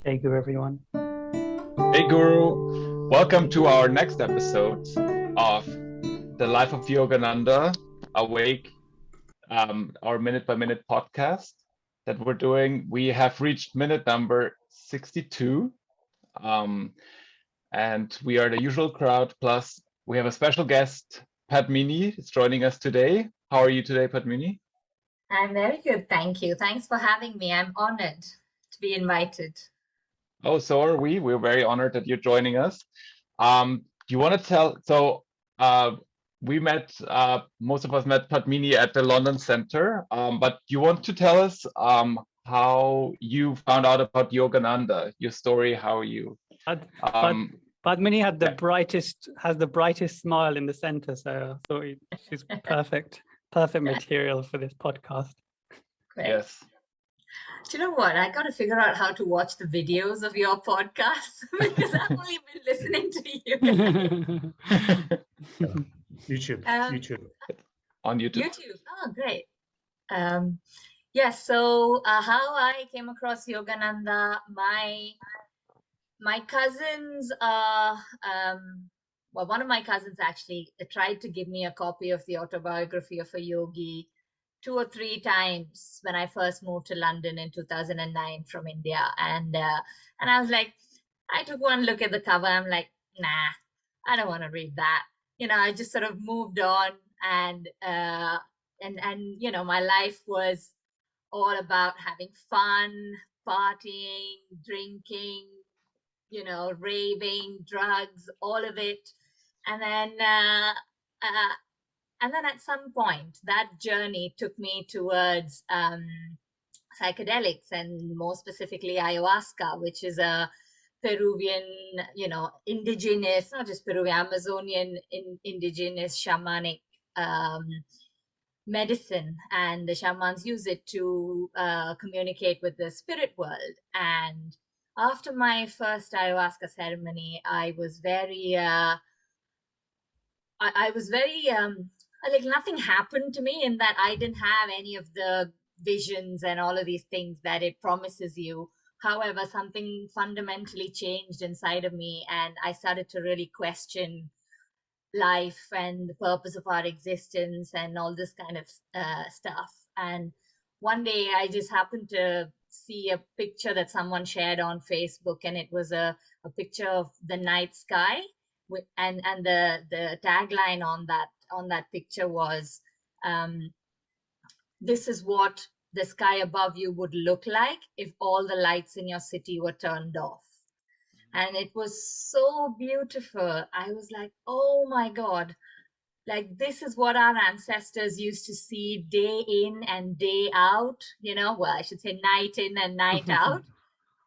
Hey, Guru, everyone. Hey Guru, welcome to our next episode of the Life of Yogananda Awake, our minute by minute podcast that we're doing. We have reached minute number 62, um, and we are the usual crowd. Plus, we have a special guest, Padmini, is joining us today. How are you today, Padmini? I'm very good, thank you. Thanks for having me. I'm honored to be invited. Oh, so are we. We're very honored that you're joining us. Do you want to tell? Uh, we met, most of us met Padmini at the London Center, but you want to tell us how you found out about Yogananda, your story, how you. Pad, Um, Padmini had yeah. has the brightest smile in the center, so I thought she's perfect material for this podcast. Great. Yes. Do you know what? I got to figure out how to watch the videos of your podcast because I've only been listening to you. YouTube. YouTube. On YouTube. YouTube. Oh, great. Yes. So how I came across Yogananda, my cousins, well, one of my cousins actually tried to give me a copy of the Autobiography of a Yogi 2 or 3 times when I first moved to London in 2009 from India. And I was like, I took one look at the cover. I'm like, nah, I don't want to read that. I just sort of moved on, and my life was all about having fun, partying, drinking, raving, drugs, all of it. And then uh, at some point, that journey took me towards psychedelics, and more specifically ayahuasca, which is a Peruvian, indigenous, not just Peruvian, Amazonian indigenous shamanic um, medicine. And the shamans use it to communicate with the spirit world. And after my first ayahuasca ceremony, I was very I was very like, nothing happened to me in that I didn't have any of the visions and all of these things that it promises you. However, something fundamentally changed inside of me, and I started to really question life and the purpose of our existence and all this kind of stuff. And one day I just happened to see a picture that someone shared on Facebook, and it was a picture of the night sky and the tagline on that picture was, um, this is what the sky above you would look like if all the lights in your city were turned off. And it was so beautiful. I was like, oh my God, like, this is what our ancestors used to see day in and day out, well, I should say night in and night out.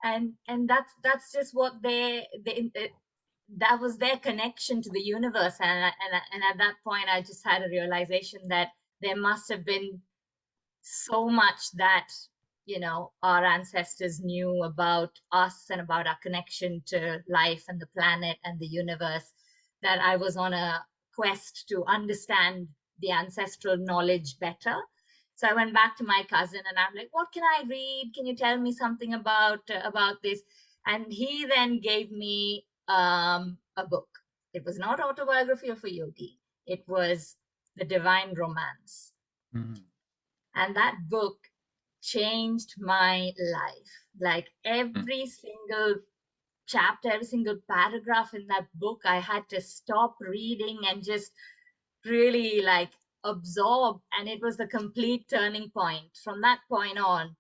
And that's just what that was their connection to the universe. And at that point, I just had a realization that there must have been so much that our ancestors knew about us and about our connection to life and the planet and the universe, that I was on a quest to understand the ancestral knowledge better. So I went back to my cousin and I'm like, what can I read? Can you tell me something about this? And he then gave me a book. It was not Autobiography of a Yogi. It was The Divine Romance. Mhm. And that book changed my life. Like, every single chapter, every single paragraph in that book, I had to stop reading and just really, like, absorb. And it was the complete turning point. From that point on,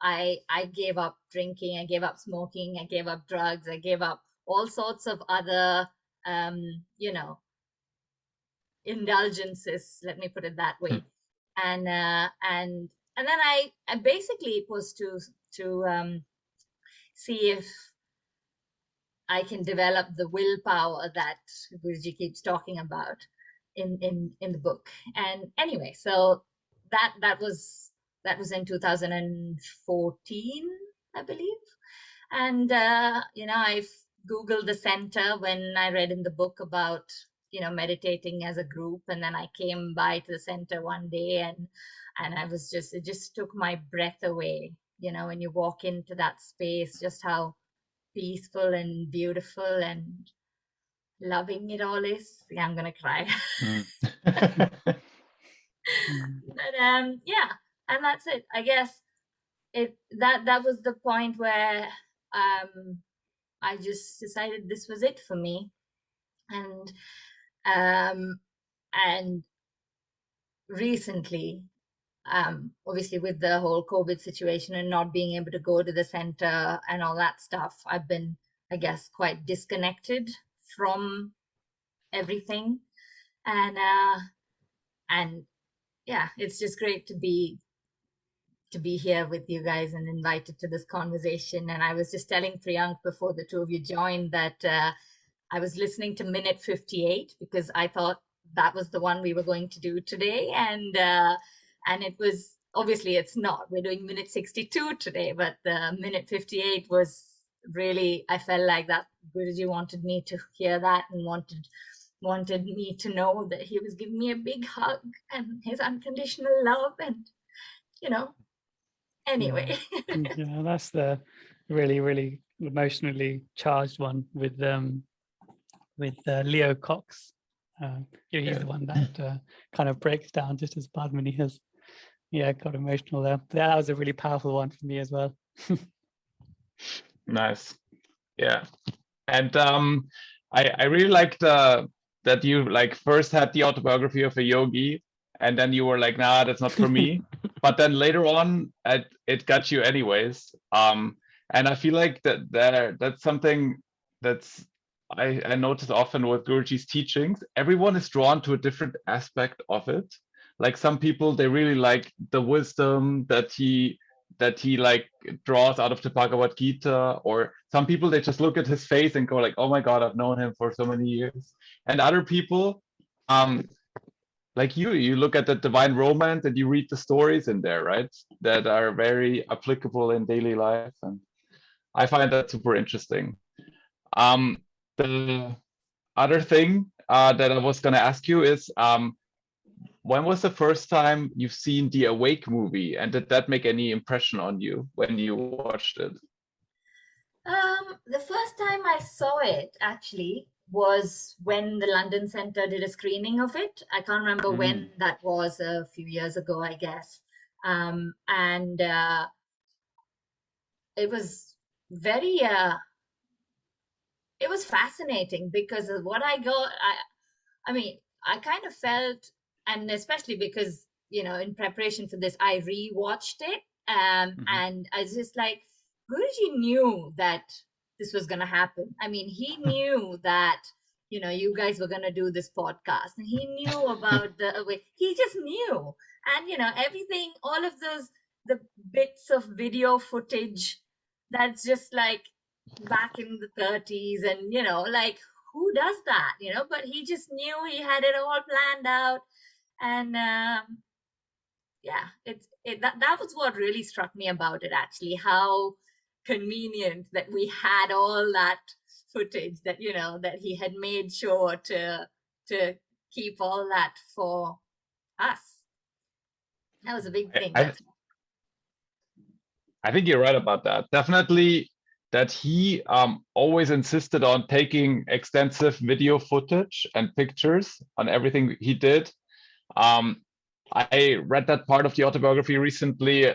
I gave up drinking, I gave up smoking, I gave up drugs, I gave up all sorts of other um, you know indulgences, let me put it that way. And then I basically, it was to see if I can develop the willpower that Guruji keeps talking about in the book. And anyway, so that was in 2014, I believe. And I've Googled the center when I read in the book about meditating as a group, and then I came by to the center one day, and I was just, it just took my breath away. you know, when you walk into that space, just how peaceful and beautiful and loving it all is. Yeah, I'm gonna cry. Mm. But yeah, and that's it. I guess that was the point where I just decided this was it for me. And recently, obviously with the whole COVID situation and not being able to go to the center and all that stuff, I've been, I guess, quite disconnected from everything. And yeah, it's just great to be here with you guys and invited to this conversation. And I was just telling Priyank before the two of you joined that I was listening to minute 58 because I thought that was the one we were going to do today. And it was, obviously it's not. We're doing minute 62 today, but the minute 58 was really, I felt like that Guruji wanted me to hear that and wanted me to know that he was giving me a big hug and his unconditional love. And, you know, anyway. Yeah, that's the really, really emotionally charged one with Leo Cox. He's the one that kind of breaks down just as Padmini has. Yeah, got emotional there. That was a really powerful one for me as well. Nice. Yeah. And I really liked that you like first had the autobiography of a yogi, and then you were like, nah, that's not for me. But then later on, it got you anyways. And I feel like that's something that's I notice often with Guruji's teachings. Everyone is drawn to a different aspect of it. Like some people, they really like the wisdom that he like draws out of the Bhagavad Gita, or some people they just look at his face and go like, oh my God, I've known him for so many years. And other people, like you look at the divine romance and you read the stories in there, right? That are very applicable in daily life. And I find that super interesting. The other thing that I was gonna ask you is, when was the first time you've seen the Awake movie, and did that make any impression on you when you watched it? The first time I saw it actually was when the London Centre did a screening of it. I can't remember when that was, a few years ago, I guess. And it was very, it was fascinating because of what I got. I mean, I kind of felt, and especially because, you know, in preparation for this, I rewatched it. And I was just like, Guruji knew that this was going to happen. I mean, he knew that, you know, you guys were going to do this podcast, and he knew about the way, he just knew. And, you know, everything, all of those, the bits of video footage that's just like back in the 30s, and, you know, like, who does that, you know? But he just knew, he had it all planned out. And yeah, that was what really struck me about it, actually, how convenient that we had all that footage, that, you know, that he had made sure to keep all that for us. That was a big thing. I think you're right about that. Definitely that he always insisted on taking extensive video footage and pictures on everything he did. I read that part of the autobiography recently,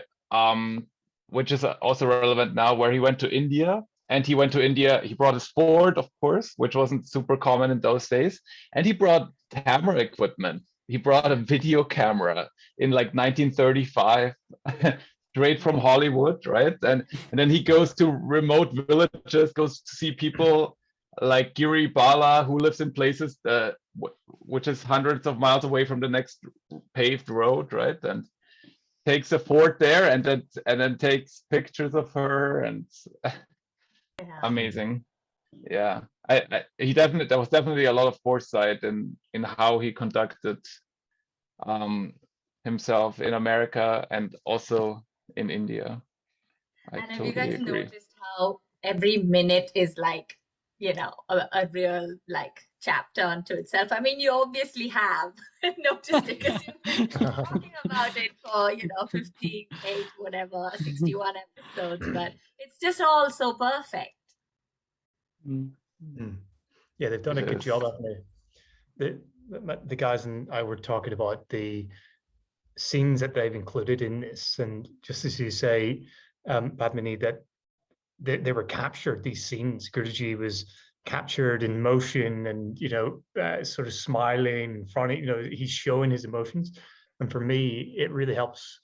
which is also relevant now, where he went to India. And he went to India, he brought his Ford, of course, which wasn't super common in those days. And he brought camera equipment. He brought a video camera in like 1935, straight from Hollywood, right? And then he goes to remote villages, goes to see people like Giri Bala, who lives in places which is hundreds of miles away from the next paved road, right? And takes a fort there, and then takes pictures of her, and amazing. Yeah, he definitely, there was definitely a lot of foresight in how he conducted himself in America and also in India. I and have totally you guys agree. noticed how every minute is like, you know, a real like chapter unto itself. I mean, you obviously have noticed it because you've been talking about it for, 58, whatever, 61 episodes, but it's just all so perfect. Yeah, they've done a good job, haven't they? The guys and I were talking about the scenes that they've included in this, and just as you say, Padmini, that they were captured, these scenes. Guruji was captured in motion and, sort of smiling in front of, he's showing his emotions. And for me, it really helps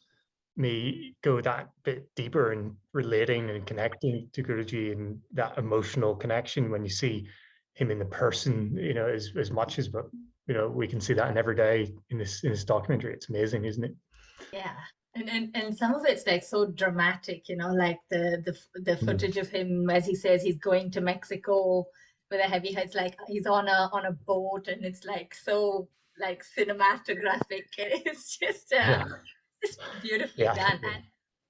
me go that bit deeper in relating and connecting to Guruji and that emotional connection when you see him in the person, as much as, but, we can see that in every day in this documentary. It's amazing, isn't it? Yeah. And some of it's like so dramatic, like the footage of him as he says he's going to Mexico with a heavy head. It's like he's on a boat, and it's like so like cinematographic. It's just beautifully done.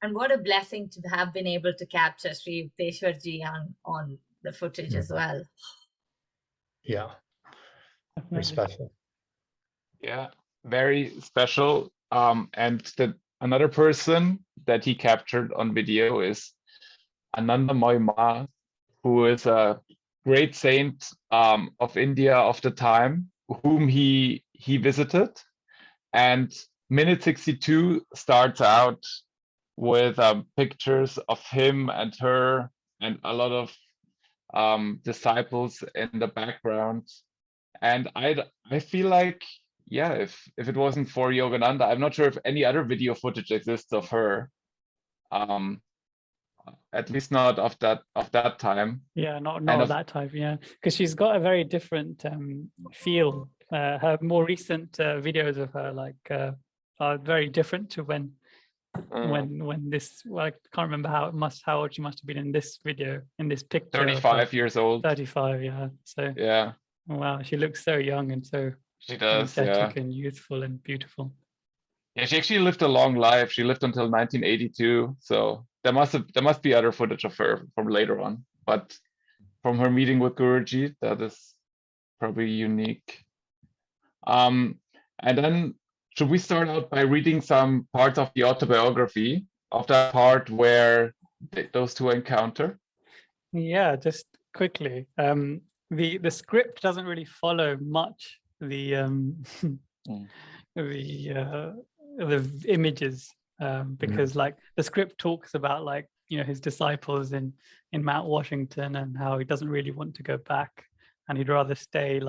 And what a blessing to have been able to capture Sri Yukteswarji on the footage as well. Yeah, very special. Yeah, very special. And another person that he captured on video is Anandamayi Ma, who is a great saint of India of the time, whom he visited. And minute 62 starts out with pictures of him and her and a lot of disciples in the background. And I feel like, yeah, if it wasn't for Yogananda, I'm not sure if any other video footage exists of her. At least not of that time. Yeah, not of that type. Yeah, because she's got a very different feel. Her more recent videos of her are very different to when this. Well, I can't remember how old she must have been in this video, in this picture. 35 years old. 35, yeah. So yeah. Wow, she looks so young and so she does, energetic and youthful and beautiful. Yeah, she actually lived a long life. She lived until 1982. So there must be other footage of her from later on. But from her meeting with Guruji, that is probably unique. And then should we start out by reading some parts of the autobiography, of that part where those two encounter? Yeah, just quickly. The script doesn't really follow much the images, because like the script talks about his disciples in Mount Washington and how he doesn't really want to go back and he'd rather stay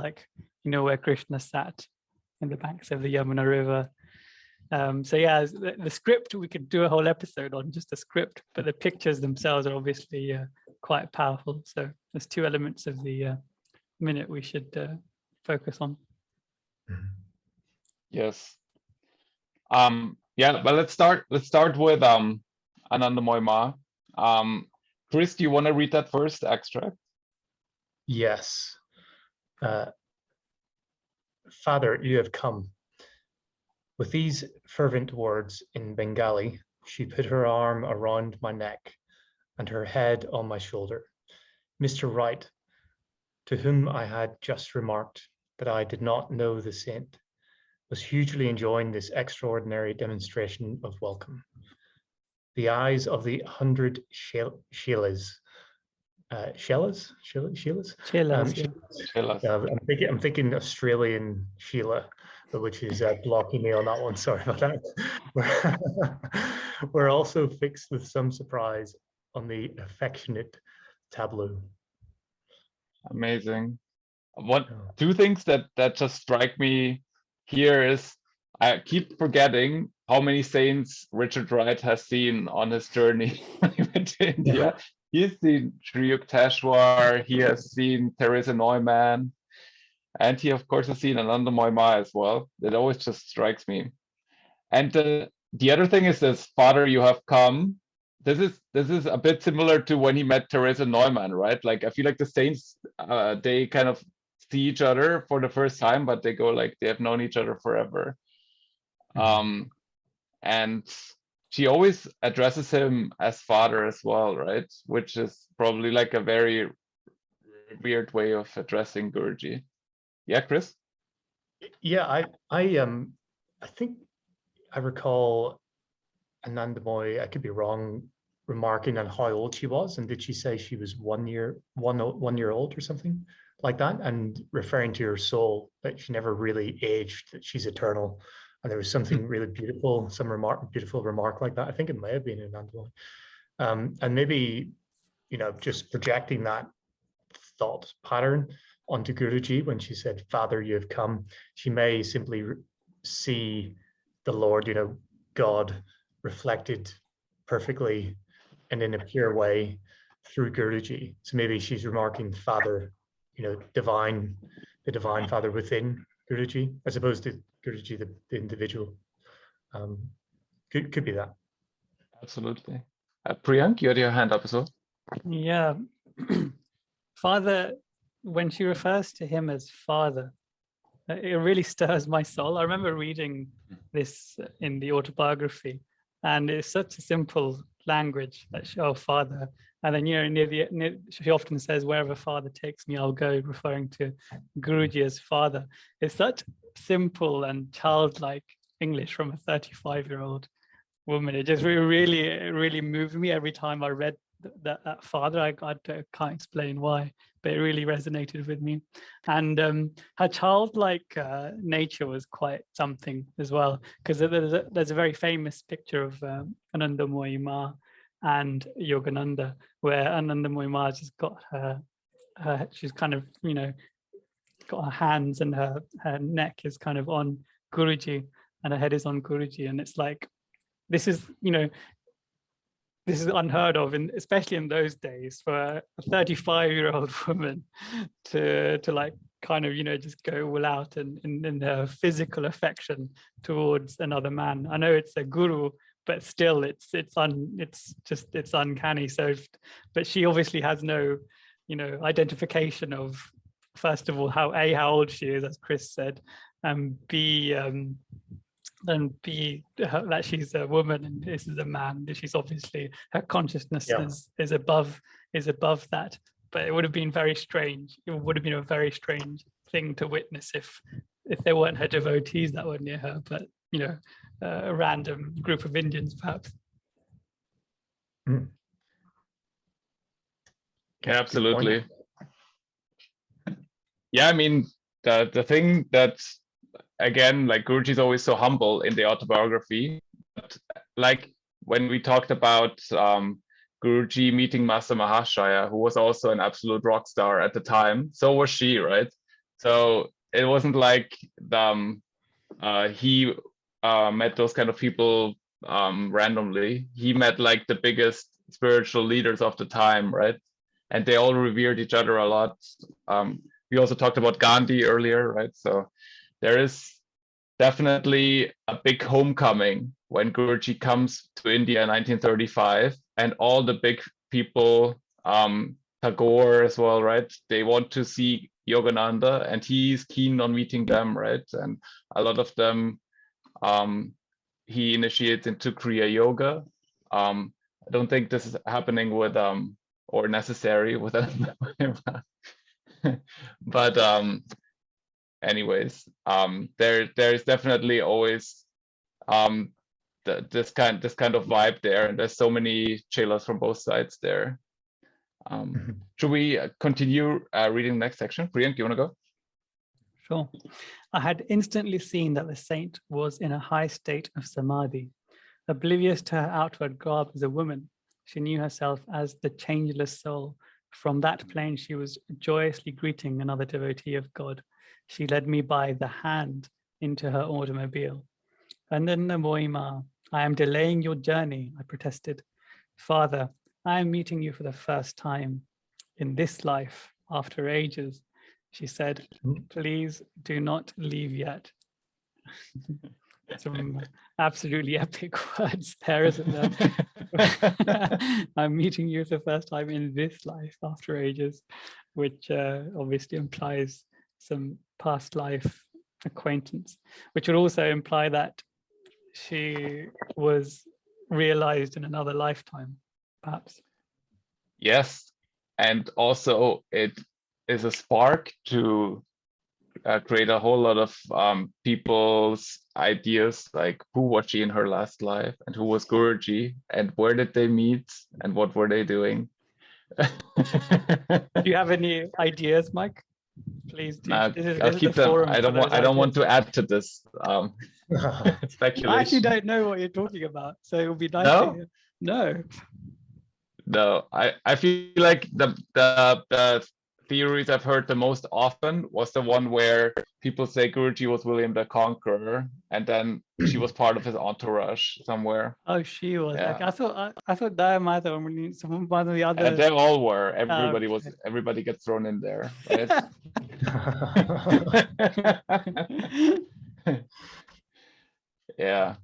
where Krishna sat in the banks of the Jamuna River. So yeah, the script, we could do a whole episode on just the script, but the pictures themselves are obviously quite powerful. So there's two elements of the minute we should focus on. Yes. Yeah, but let's start with Anandamayi Ma. Chris, do you want to read that first extract? Yes. Father, you have come. With these fervent words in Bengali, she put her arm around my neck and her head on my shoulder. Mr. Wright, to whom I had just remarked that I did not know the saint, was hugely enjoying this extraordinary demonstration of welcome. The eyes of the 100 Sheilas. I'm thinking Australian Sheila, which is blocking me on that one. Sorry about that. We're also fixed with some surprise on the affectionate tableau. Amazing. Two things that just strike me here is I keep forgetting how many saints Richard Wright has seen on his journey when he went to India. Yeah. He's seen Sri Yukteswar, he has seen Theresa Neumann, and he of course has seen Anandamayi Ma as well. That always just strikes me. And the other thing is this, Father, you have come. This is a bit similar to when he met Theresa Neumann, right? Like I feel like the saints, they kind of see each other for the first time, but they go like they have known each other forever. And she always addresses him as father as well, right? Which is probably like a very weird way of addressing Guruji. Yeah, Chris? Yeah, I think I recall Anandamayi, I could be wrong, remarking on how old she was, and did she say she was 1 year old or something like that, and referring to her soul, that she never really aged, that she's eternal. And there was something really beautiful, beautiful remark like that. I think it may have been Anandamayi. And maybe, just projecting that thought pattern onto Guruji when she said, "Father, you have come." She may simply see the Lord, God reflected perfectly and in a pure way through Guruji. So maybe she's remarking Father, divine, the divine Father within Guruji, as opposed to Guruji, the individual. Could be that. Absolutely. Priyank, you had your hand up as well. Yeah. Father, when she refers to him as father, it really stirs my soul. I remember reading this in the autobiography, and it's such a simple language that oh, father. And then she often says, "Wherever father takes me, I'll go," referring to Guruji as father. It's such simple and childlike English from a 35-year-old woman. It just really moved me every time I read that father. I can't explain why, but it really resonated with me. And her childlike nature was quite something as well, because there's a very famous picture of Anandamayi Ma and Yogananda, where Anandamayi Ma has just got her she's kind of got her hands, and her neck is kind of on Guruji, and her head is on Guruji, and it's like, this is unheard of, especially in those days, for a 35-year-old woman to like kind of just go all out in her physical affection towards another man. I know it's a guru, but still it's uncanny. So, but she obviously has no identification of, first of all, how old she is, as Chris said, and B, that she's a woman and this is a man. She's obviously, her consciousness is above that. But it would have been very strange. It would have been a very strange thing to witness if they weren't her devotees that were near her, but a random group of Indians, perhaps. Yeah, absolutely. Yeah, I mean, the thing that, again, like, Guruji is always so humble in the autobiography. But like when we talked about Guruji meeting Master Mahashaya, who was also an absolute rock star at the time, so was she, right? So it wasn't like he met those kind of people randomly. He met like the biggest spiritual leaders of the time, right? And they all revered each other a lot. We also talked about Gandhi earlier, right? So there is definitely a big homecoming when Guruji comes to India in 1935, and all the big people, Tagore as well, right? They want to see Yogananda, and he's keen on meeting them, right? And a lot of them he initiates into Kriya Yoga. I don't think this is happening with or necessary with but anyways, there's definitely always this kind of vibe there, and there's so many chelas from both sides there. Should we continue reading the next section? Priyank, do you want to go? Sure. I had instantly seen that the saint was in a high state of samadhi. Oblivious to her outward garb as a woman, she knew herself as the changeless soul. From that plane, she was joyously greeting another devotee of God. She led me by the hand into her automobile. Anandamayi Ma, I am delaying your journey, I protested. Father, I am meeting you for the first time in this life after ages. She said, please do not leave yet. Some absolutely epic words there, isn't there? I'm meeting you for the first time in this life after ages, which obviously implies some past life acquaintance, which would also imply that she was realized in another lifetime, perhaps. Yes, and also it is a spark to create a whole lot of people's ideas, like who was she in her last life, and who was Guruji, and where did they meet, and what were they doing. Do you have any ideas, Mike? Please do. Nah, This I'll is keep the them. forum I for don't want. those I don't want ideas. to add to this I actually speculation. don't know what you're talking about, so it would be nice No? to hear. No. No, I feel like the theories I've heard the most often was the one where people say Guruji was William the Conqueror, and then she was part of his entourage somewhere. Oh, she was. Yeah. Okay. I thought Dayamata, some one of the other. They all were. Everybody okay. was. Everybody gets thrown in there, right? Yeah,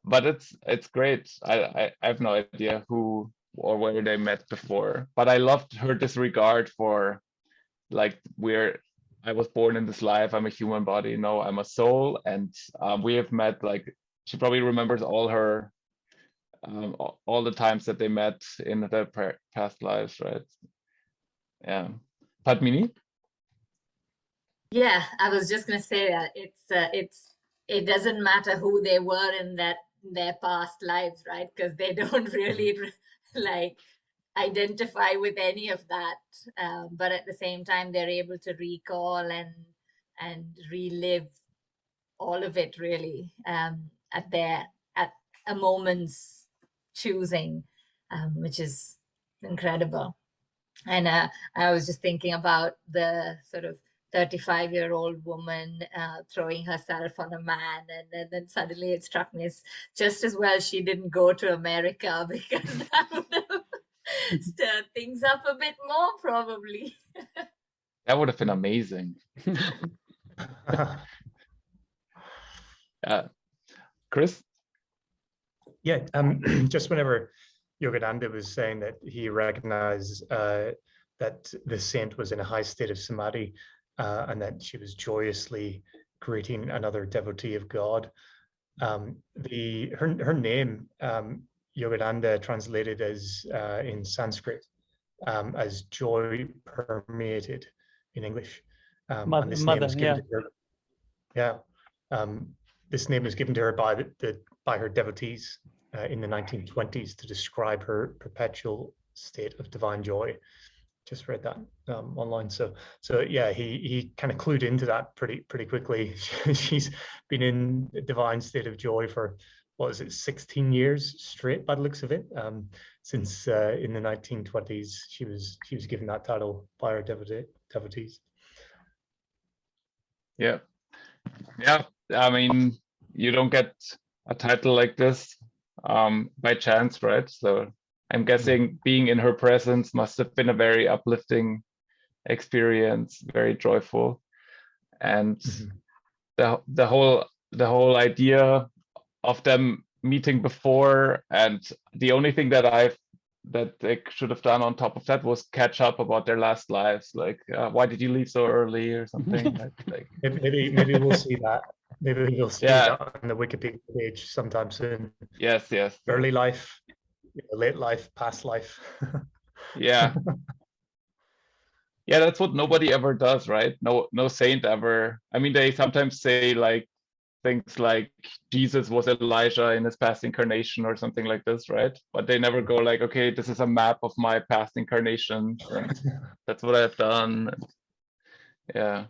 but it's great. I have no idea who or where they met before, but I loved her disregard for, like, I was born in this life, I'm a human body, no, I'm a soul, and we have met, like, she probably remembers all her all the times that they met in their past lives, right? Yeah. Padmini? Yeah, I was just gonna say that it doesn't matter who they were in their past lives, right? Because they don't really like identify with any of that. But at the same time, they're able to recall and relive all of it really at a moment's choosing, which is incredible. And I was just thinking about the sort of 35-year-old woman throwing herself on a man, and then suddenly it struck me as just as well she didn't go to America, because that would have stirred things up a bit more probably. That would have been amazing. Chris? Yeah, just whenever Yogananda was saying that he recognized that the saint was in a high state of samadhi, and that she was joyously greeting another devotee of God. Her name, Yogananda, translated as in Sanskrit as joy permeated in English. And this name was given to her. Yeah, this name was given to her by her devotees in the 1920s to describe her perpetual state of divine joy. Just read that online. So yeah, he kind of clued into that pretty quickly. She's been in a divine state of joy for, what is it, 16 years straight by the looks of it. Since in the 1920s, she was given that title by her devotees. Yeah. I mean, you don't get a title like this by chance, right? So I'm guessing being in her presence must have been a very uplifting experience, very joyful, and the whole idea of them meeting before, and the only thing that they should have done on top of that was catch up about their last lives, like why did you leave so early or something. Like maybe we'll see that. Maybe we'll see that on the Wikipedia page sometime soon. Yes. Early life, late life, past life. Yeah. That's what nobody ever does, right? No saint ever. I mean, they sometimes say like things like Jesus was Elijah in his past incarnation or something like this, right? But they never go like, okay, this is a map of my past incarnation, and that's what I've done. Yeah.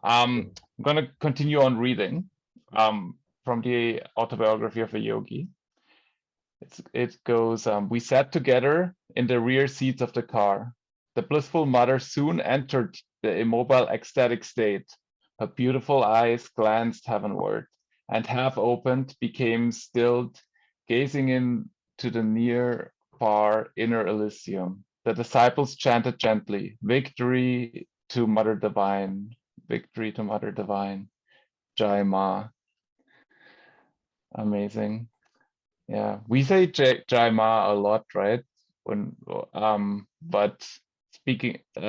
I'm gonna continue on reading from the Autobiography of a Yogi. It goes, we sat together in the rear seats of the car. The blissful mother soon entered the immobile ecstatic state. Her beautiful eyes glanced heavenward, and half opened became stilled, gazing into the near far inner Elysium. The disciples chanted gently, victory to Mother Divine, victory to Mother Divine, Jai Ma. Amazing. Yeah, we say Jai Ma a lot, right? But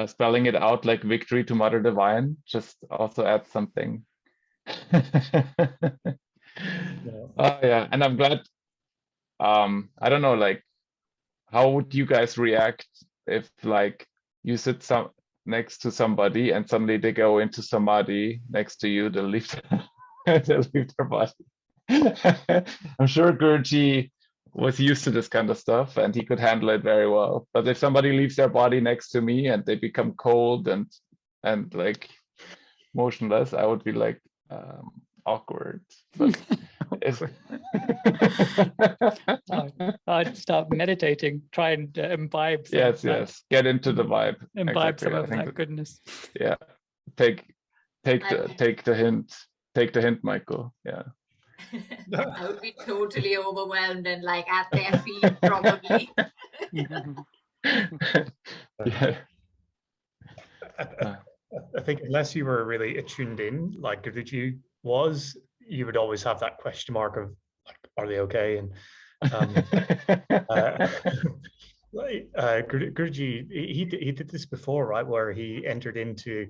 spelling it out like victory to Mother Divine just also adds something. Yeah, and I'm glad. I don't know, like, how would you guys react if, like, you sit next to somebody and suddenly they go into samadhi next to you, they'll leave, they'll leave their body. I'm sure Guruji was used to this kind of stuff and he could handle it very well. But if somebody leaves their body next to me and they become cold and like motionless, I would be like awkward. But I'd start meditating, try and imbibe some yes, yes, get into the vibe. Imbibe Exactly. some of that goodness. Yeah, take the hint, Michael. Yeah. I would be totally overwhelmed and like at their feet probably. Yeah. I think unless you were really attuned in, like Guruji was, you would always have that question mark of like, are they okay? And Guruji, he did this before, right? Where he entered into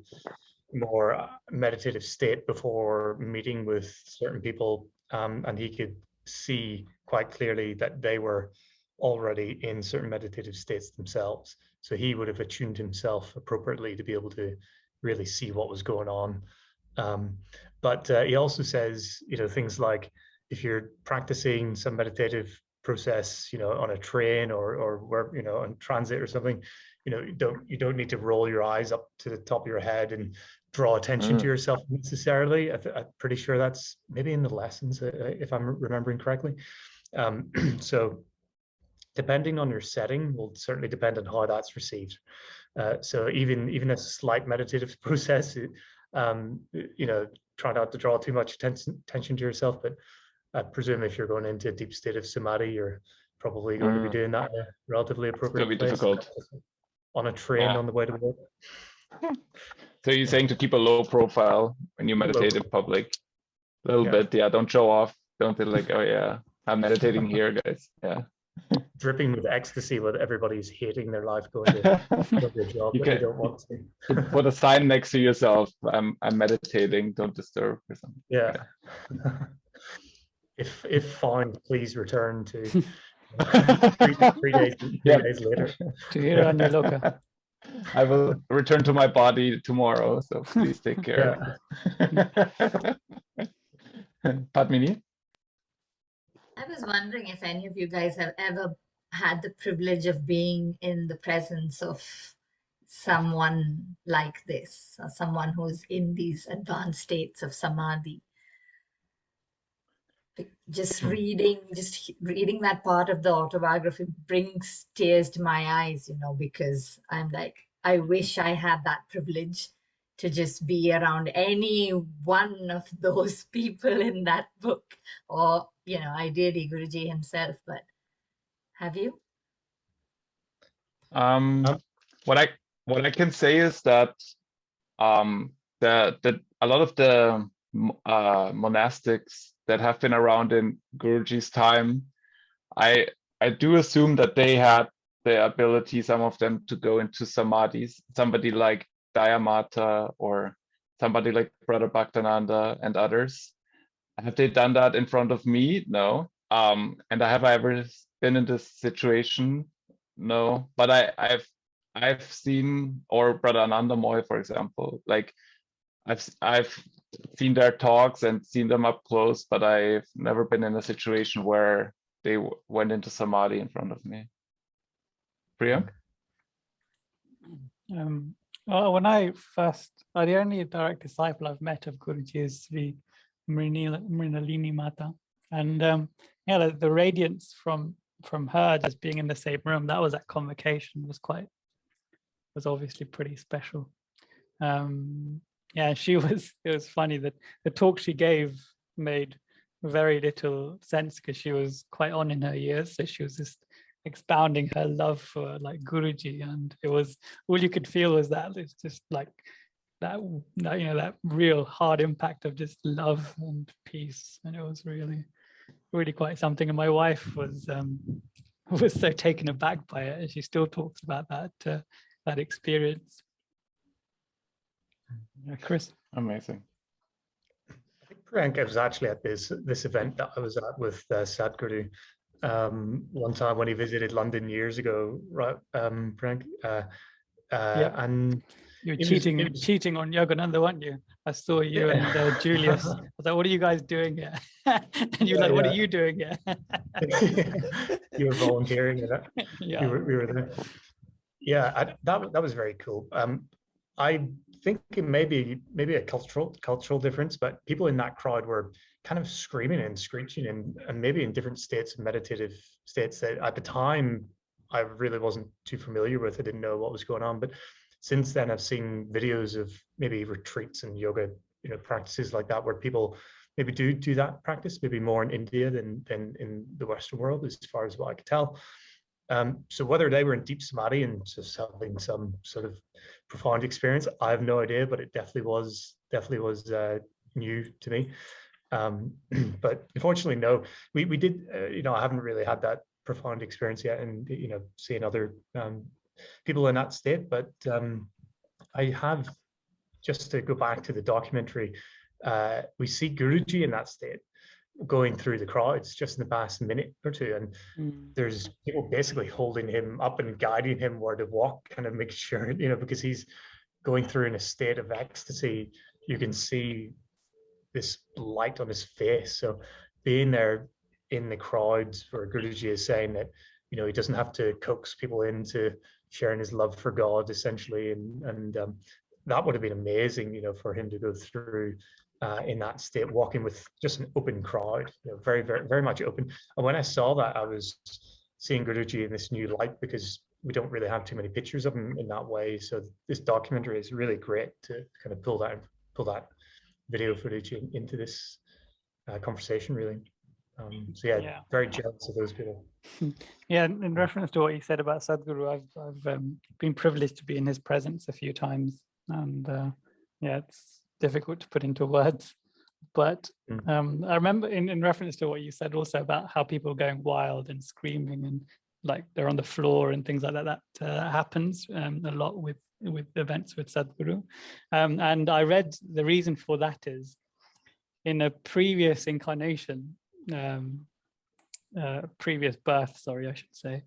more meditative state before meeting with certain people, and he could see quite clearly that they were already in certain meditative states themselves. So he would have attuned himself appropriately to be able to really see what was going on. But he also says, things like if you're practicing some meditative process, on a train or where, on transit or something, you don't need to roll your eyes up to the top of your head and draw attention to yourself necessarily. I'm pretty sure that's maybe in the lessons, if I'm remembering correctly. So depending on your setting will certainly depend on how that's received. So even a slight meditative process, try not to draw too much attention to yourself, but I presume if you're going into a deep state of samadhi, you're probably going to be doing that in a relatively appropriate place. It's going to be difficult. On a train on the way to work. So you're saying to keep a low profile when you meditate in public? A little bit, yeah. Don't show off. Don't be like, oh yeah, I'm meditating here, guys. Yeah. Dripping with ecstasy, with everybody's hating their life going to their job that they don't want to. Put a sign next to yourself. I'm meditating. Don't disturb or something. Yeah. If found, please return to 3 days later. I will return to my body tomorrow, so please take care. Padmini? I was wondering if any of you guys have ever had the privilege of being in the presence of someone like this, or someone who's in these advanced states of samadhi. Just reading that part of the autobiography brings tears to my eyes, because I'm like, I wish I had that privilege to just be around any one of those people in that book, or, ideally Guruji himself. But have you? What I can say is that a lot of the monastics that have been around in Guruji's time, I do assume that they had the ability, some of them, to go into samadhis. Somebody like Dayamata or somebody like Brother Bhaktananda and others. Have they done that in front of me? No. And have I ever been in this situation? No. But I've seen, or Brother Anandamayi, for example, like I've seen their talks and seen them up close, but I've never been in a situation where they went into samadhi in front of me. Priyank? When the only direct disciple I've met of Guruji is the Mrinalini Mata, and the radiance from her just being in the same room, that was at convocation, was obviously pretty special. It was funny that the talk she gave made very little sense because she was quite on in her years, so she was just expounding her love for like Guruji, and it was all you could feel was that it's just like that real hard impact of just love and peace, and it was really quite something. And my wife was so taken aback by it, and she still talks about that experience. Chris? Amazing. I think Priyanka was actually at this event that I was at with Sadhguru one time when he visited London years ago, right, Priyanka? And You were It was cheating on Yogananda, weren't you? I saw you and Julius. I was like, what are you guys doing here? And you're like, what are you doing here? You were volunteering, Yeah. we were there. Yeah, that was very cool. I think it may be maybe a cultural difference, but people in that crowd were kind of screaming and screeching and maybe in different states of meditative states that at the time I really wasn't too familiar with. I didn't know what was going on, but since then I've seen videos of maybe retreats and yoga, practices like that where people maybe do that practice, maybe more in India than in the Western world, as far as what I could tell. So whether they were in deep samadhi and just having some sort of profound experience, I have no idea, but it definitely was new to me. But unfortunately, no, we did, I haven't really had that profound experience yet, and seeing other people in that state. But I have, just to go back to the documentary, we see Guruji in that state, going through the crowds just in the past minute or two, and there's people basically holding him up and guiding him where to walk, kind of make sure, because he's going through in a state of ecstasy. You can see this light on his face. So being there in the crowds where Guruji is saying that, he doesn't have to coax people into sharing his love for God, essentially, and that would have been amazing, for him to go through in that state, walking with just an open crowd, very, very, very much open. And when I saw that, I was seeing Guruji in this new light, because we don't really have too many pictures of him in that way. So this documentary is really great to kind of pull that video footage into this conversation, really. So yeah, very jealous of those people. Yeah, in reference to what you said about Sadhguru, I've been privileged to be in his presence a few times, and it's difficult to put into words. But I remember in reference to what you said also about how people are going wild and screaming and like they're on the floor and things like that. That happens a lot with events with Sadhguru. And I read the reason for that is in a previous incarnation, previous birth, sorry, I should say,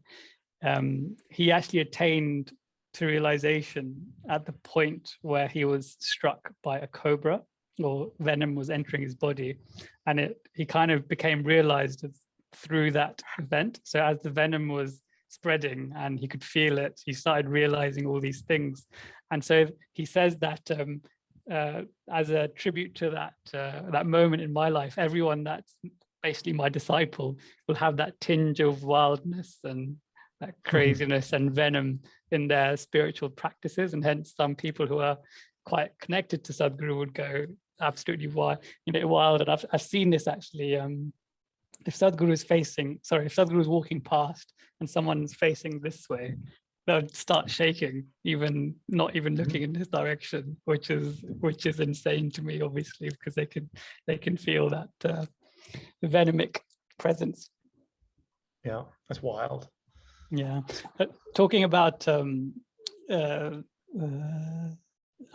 he actually attained to realization at the point where he was struck by a cobra, or venom was entering his body, and he kind of became realized through that event. So as the venom was spreading and he could feel it, he started realizing all these things. And so he says that as a tribute to that moment in my life, everyone that's basically my disciple will have that tinge of wildness and that craziness and venom in their spiritual practices, and hence some people who are quite connected to Sadhguru would go absolutely wild. And I've seen this actually. If Sadhguru is walking past and someone's facing this way, they'll start shaking, not even looking in his direction, which is insane to me, obviously, because they can feel that venomic presence. Yeah, that's wild. Yeah, talking about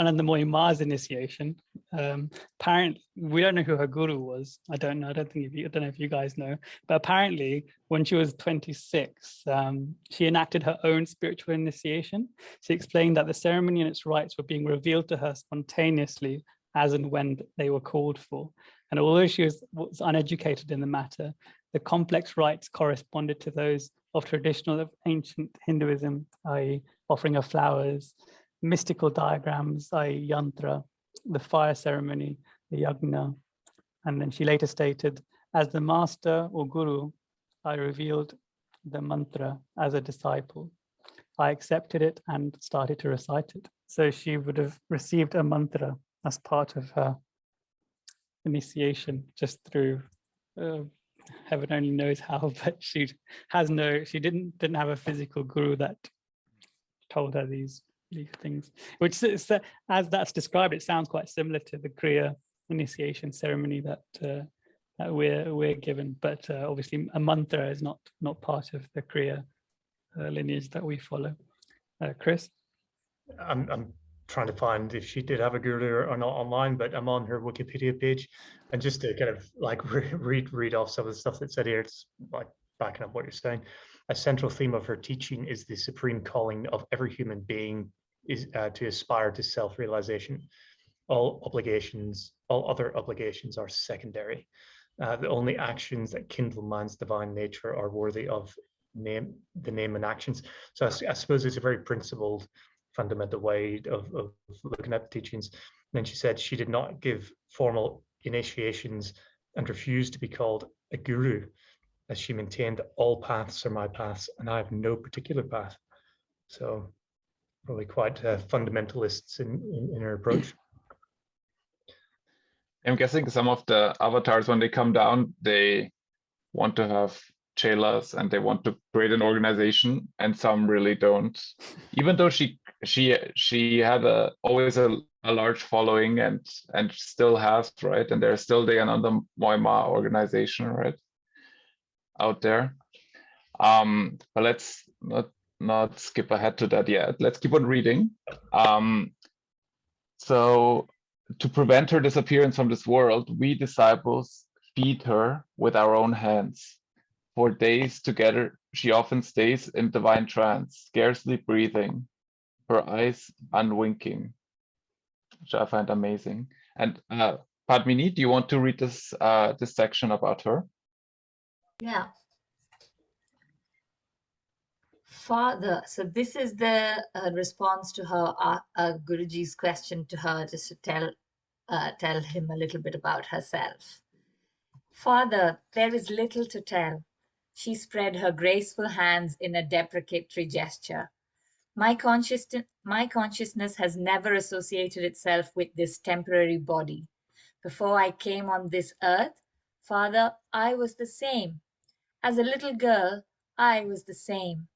Anandamayi Ma's initiation. Apparently, we don't know who her guru was. I don't know if you guys know. But apparently, when she was 26, she enacted her own spiritual initiation. She explained that the ceremony and its rites were being revealed to her spontaneously as and when they were called for. And although she was uneducated in the matter, the complex rites corresponded to those of traditional ancient Hinduism, i.e. offering of flowers, mystical diagrams, i.e. yantra, the fire ceremony, the yagna. And then she later stated, as the master or guru, I revealed the mantra as a disciple. I accepted it and started to recite it. So she would have received a mantra as part of her initiation, just through heaven only knows how, but she didn't have a physical guru that told her these things, which is, as that's described, it sounds quite similar to the Kriya initiation ceremony that we're given, but obviously a mantra is not part of the Kriya lineage that we follow. Chris? I'm trying to find if she did have a guru or not online, but I'm on her Wikipedia page, and just to kind of like read off some of the stuff that's said here, it's like backing up what you're saying. A central theme of her teaching is the supreme calling of every human being is to aspire to self-realization. All other obligations are secondary. The only actions that kindle man's divine nature are worthy of the name and actions. So I suppose it's a very principled, fundamental way of looking at the teachings. And then she said she did not give formal initiations and refused to be called a guru, as she maintained all paths are my paths and I have no particular path. So probably quite fundamentalists in her approach. I'm guessing some of the avatars, when they come down, they want to have chelas and they want to create an organization, and some really don't. Even though she had always a large following and still has, right? And there's still the Anandamayi Ma organization, right, out there. But let's not skip ahead to that yet. Let's keep on reading. So to prevent her disappearance from this world, we disciples feed her with our own hands. For days together, she often stays in divine trance, scarcely breathing, her eyes unwinking, which I find amazing. And Padmini, do you want to read this section about her? Yeah. Father, so this is the response to her Guruji's question to her, just to tell him a little bit about herself. Father, there is little to tell. She spread her graceful hands in a deprecatory gesture. My consciousness has never associated itself with this temporary body. Before I came on this earth, Father, I was the same. As a little girl, I was the same.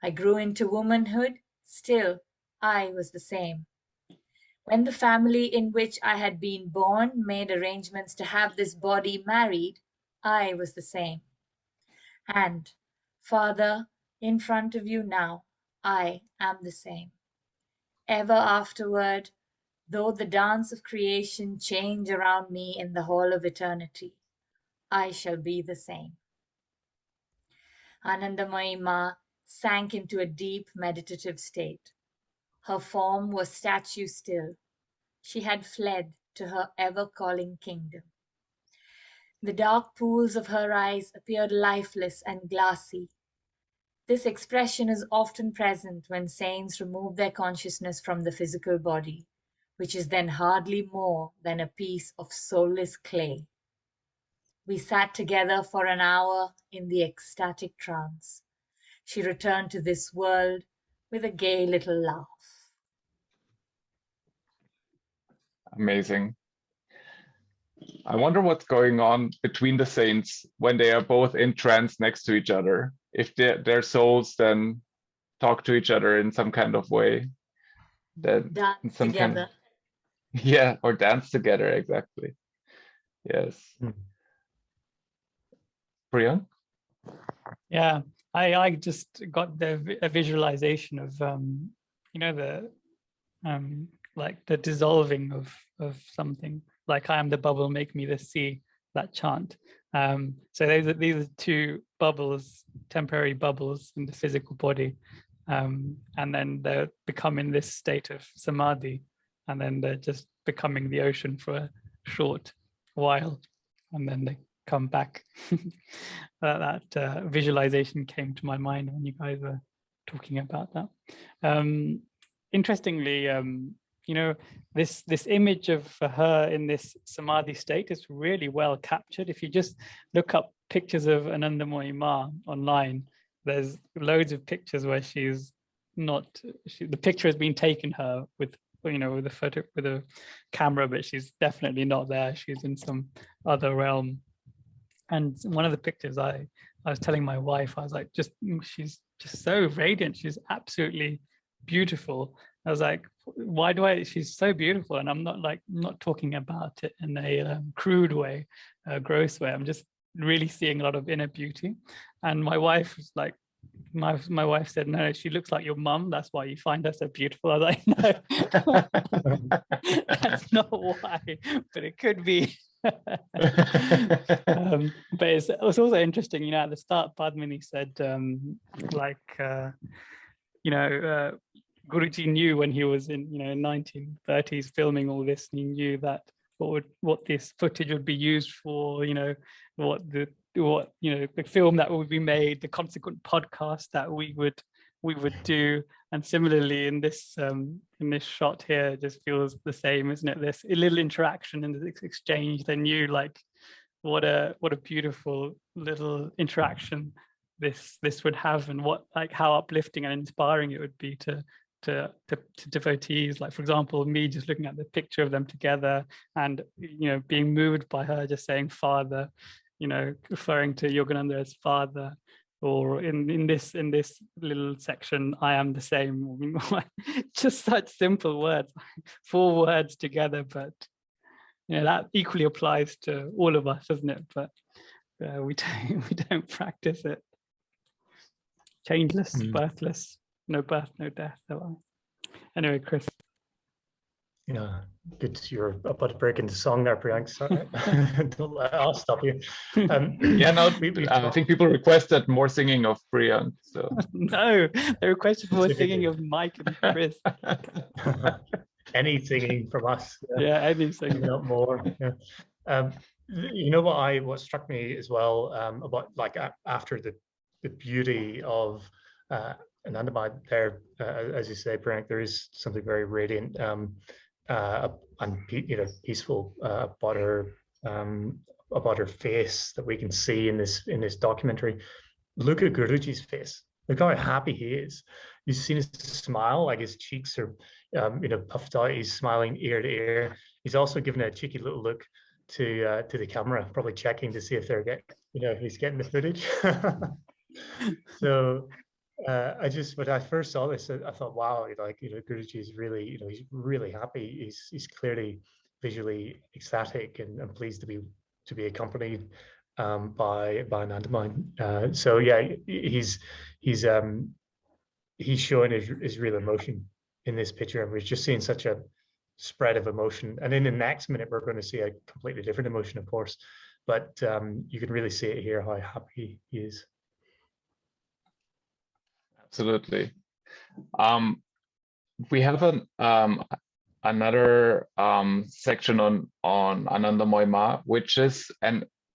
I grew into womanhood, still I was the same. When the family in which I had been born made arrangements to have this body married, I was the same. And, Father, in front of you now, I am the same. Ever afterward, though the dance of creation change around me in the hall of eternity, I shall be the same. Anandamayi Ma sank into a deep meditative state. Her form was statue still. She had fled to her ever-calling kingdom. The dark pools of her eyes appeared lifeless and glassy. This expression is often present when saints remove their consciousness from the physical body, which is then hardly more than a piece of soulless clay. We sat together for an hour in the ecstatic trance. She returned to this world with a gay little laugh. Amazing. I wonder what's going on between the saints when they are both in trance next to each other. If their souls then talk to each other in some kind of way, then Dance some together. Yeah, or dance together, exactly. Yes. Priyan? Yeah, I just got a visualization of the like the dissolving of something, like I am the bubble, make me the sea, that chant. So these are two bubbles, temporary bubbles in the physical body, and then they're becoming this state of samadhi, and then they're just becoming the ocean for a short while, and then they come back. that visualization came to my mind when you guys were talking about that. Interestingly, this image of her in this samadhi state is really well captured. If you just look up pictures of Anandamayi Ma online, there's loads of pictures where the picture has been taken her with a camera, but she's definitely not there. She's in some other realm. And one of the pictures I was telling my wife, I was like, she's just so radiant. She's absolutely beautiful. I was like, she's so beautiful. And I'm not talking about it in a crude way, a gross way. I'm just really seeing a lot of inner beauty. And my wife was like, my wife said, no, she looks like your mum. That's why you find her so beautiful. I was like, no, that's not why, but it could be. But it's also interesting, at the start, Padmini said, Guruji knew when he was in, 1930s filming all this, and he knew that what this footage would be used for, the film that would be made, the consequent podcast that we would do. And similarly in this shot here, it just feels the same, isn't it? This little interaction and this exchange, they knew like what a beautiful little interaction this would have, and how uplifting and inspiring it would be to devotees. Like, for example, me just looking at the picture of them together and being moved by her just saying father, referring to Yogananda as father, or in this little section, I am the same. Just such simple words, 4 words together, but that equally applies to all of us, doesn't it? But we don't practice it. Changeless, birthless, no birth, no death. So, anyway, Chris. Yeah, good. You're about to break into song there, Priyank. Sorry, I'll stop you. I think people requested more singing of Priyank. So no, they requested more singing of Mike and Chris. Any singing from us? Yeah, any singing, not more. Yeah. What struck me as well about like after the beauty of Anandamayi there, as you say, Priyank, there is something very radiant and peaceful about her face that we can see in this documentary. Look at Guruji's face. Look how happy he is. You've seen his smile, like his cheeks are puffed out. He's smiling ear to ear. He's also given a cheeky little look to the camera, probably checking to see if he's getting the footage. So when I first saw this, I thought, wow, Guruji is really, he's really happy. He's clearly visually ecstatic and pleased to be accompanied by Anandamayi. So yeah, he's showing his real emotion in this picture, and we're just seeing such a spread of emotion. And in the next minute, we're going to see a completely different emotion, of course, but you can really see it here how happy he is. Absolutely. We have another section on Anandamayi Ma, which is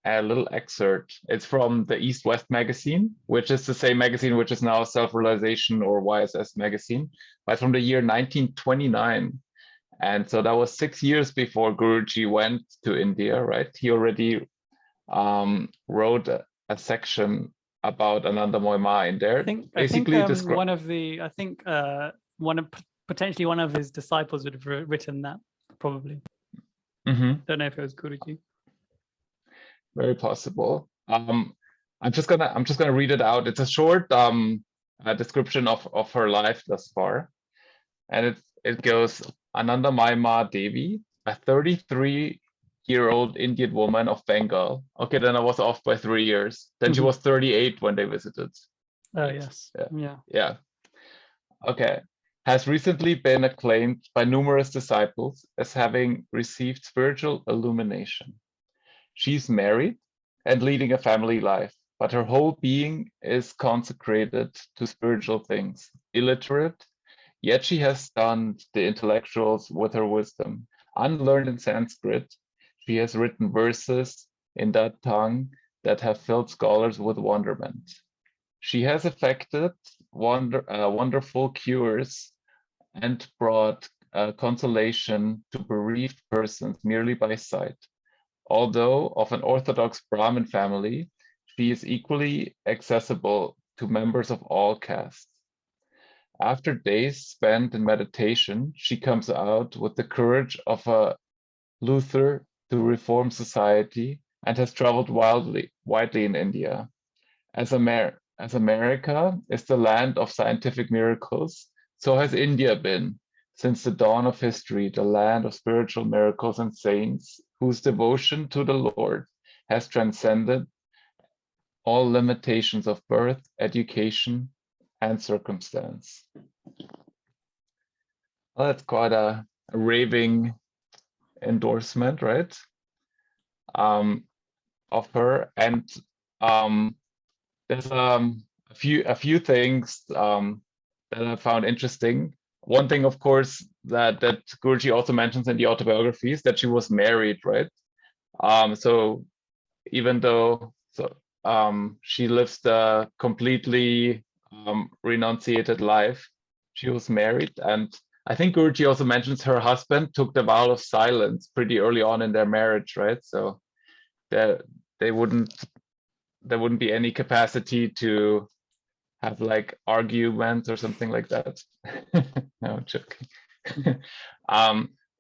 a little excerpt. It's from the East West magazine, which is the same magazine which is now Self-Realization or YSS magazine, but from the year 1929. And so that was 6 years before Guruji went to India, right? He already wrote a section about Anandamayi Ma in there. I think potentially one of his disciples would have written that, probably. Don't know if it was Guruji. Very possible. I'm just gonna read it out. It's a short description of her life thus far, and it goes: Anandamayi Ma Devi, a 33-year-old Indian woman of Bengal. Okay, then I was off by 3 years. Then she was 38 when they visited. Oh yes. Yeah. Okay. Has recently been acclaimed by numerous disciples as having received spiritual illumination. She's married and leading a family life, but her whole being is consecrated to spiritual things. Illiterate, yet she has stunned the intellectuals with her wisdom. Unlearned in Sanskrit, she has written verses in that tongue that have filled scholars with wonderment. She has effected wonderful cures and brought consolation to bereaved persons merely by sight. Although of an Orthodox Brahmin family, she is equally accessible to members of all castes. After days spent in meditation, she comes out with the courage of a Luther to reform society and has traveled widely in India. As America is the land of scientific miracles, so has India been, since the dawn of history, the land of spiritual miracles and saints whose devotion to the Lord has transcended all limitations of birth, education, and circumstance. Well, that's quite a raving endorsement, right? Of her, and there's a few things that I found interesting. one thing, of course, that Guruji also mentions in the autobiography is that she was married, right? So even though she lives the completely renunciated life, she was married, and I think Guruji also mentions her husband took the vow of silence pretty early on in their marriage, right? So they wouldn't there wouldn't be any capacity to have like arguments or something like that. No, I'm joking.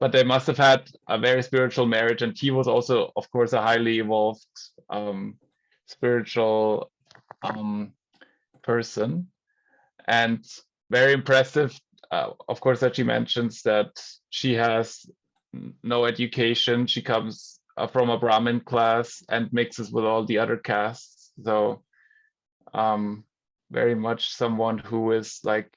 But they must have had a very spiritual marriage, and he was also, of course, a highly evolved spiritual person, and very impressive. Of course, that she mentions that she has no education. She comes from a Brahmin class and mixes with all the other castes. So very much someone who is like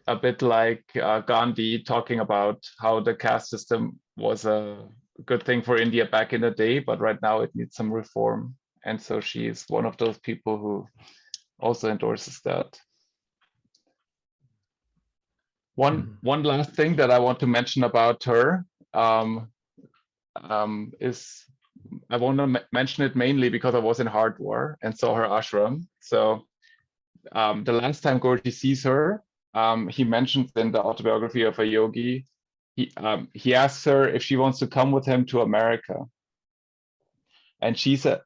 a bit like Gandhi, talking about how the caste system was a good thing for India back in the day, but right now it needs some reform. And so she is one of those people who also endorses that. One last thing that I want to mention about her is, I want to mention it mainly because I was in Hardwar and saw her ashram. So the last time Guruji sees her, he mentions in the Autobiography of a Yogi, he asks her if she wants to come with him to America. And she said,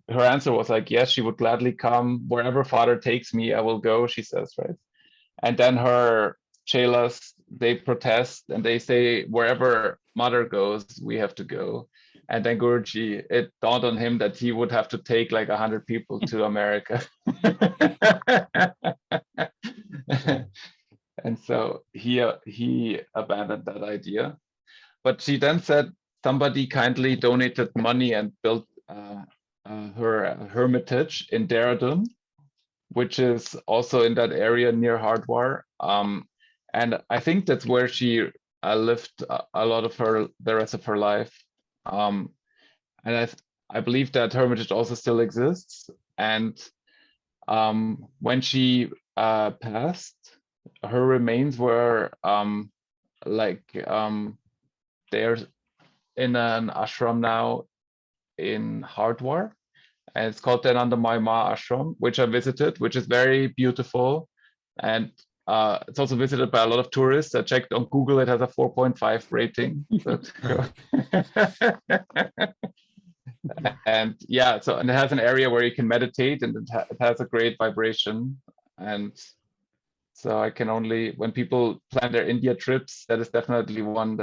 her answer was like, yes, she would gladly come. Wherever Father takes me, I will go, she says, right? And then her chelas, they protest and they say, wherever Mother goes, we have to go. And then Guruji, it dawned on him that he would have to take like 100 people to America. And so he abandoned that idea. But she then said somebody kindly donated money and built her hermitage in Dehradun, which is also in that area near Hardwar. And I think that's where she lived a lot of the rest of her life. And I believe that hermitage also still exists. And when she passed, her remains were they're in an ashram now in Hardwar, and it's called the Anandamayi Ma ashram, which I visited, which is very beautiful, and it's also visited by a lot of tourists. I checked on Google; it has a 4.5 rating. And yeah, and it has an area where you can meditate, and it has a great vibration. And so I can only, when people plan their India trips, that is definitely one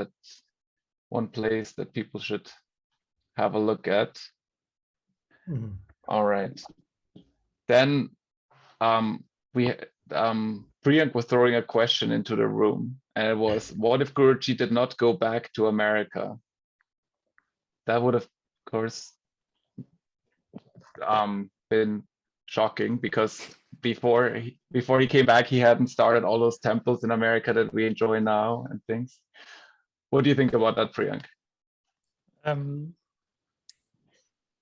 place that people should have a look at. All right. Then Priyank was throwing a question into the room, and it was, what if Guruji did not go back to America? That would have, of course, been shocking, because before he came back, he hadn't started all those temples in America that we enjoy now and things. What do you think about that, Priyank?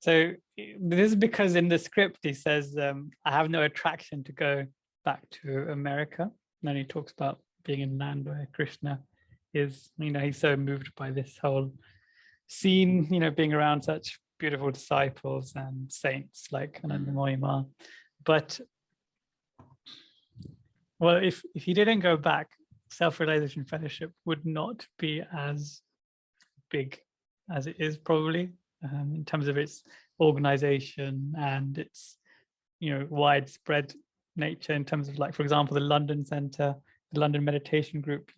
So this is because in the script he says, I have no attraction to go back to America. And then he talks about being in land where Krishna is, he's so moved by this whole scene, being around such beautiful disciples and saints like Anandamayi Ma. But, well, if he didn't go back, Self-Realization Fellowship would not be as big as it is, probably, in terms of its organization and its widespread nature, in terms of, like, for example, the London Center, the London Meditation Group.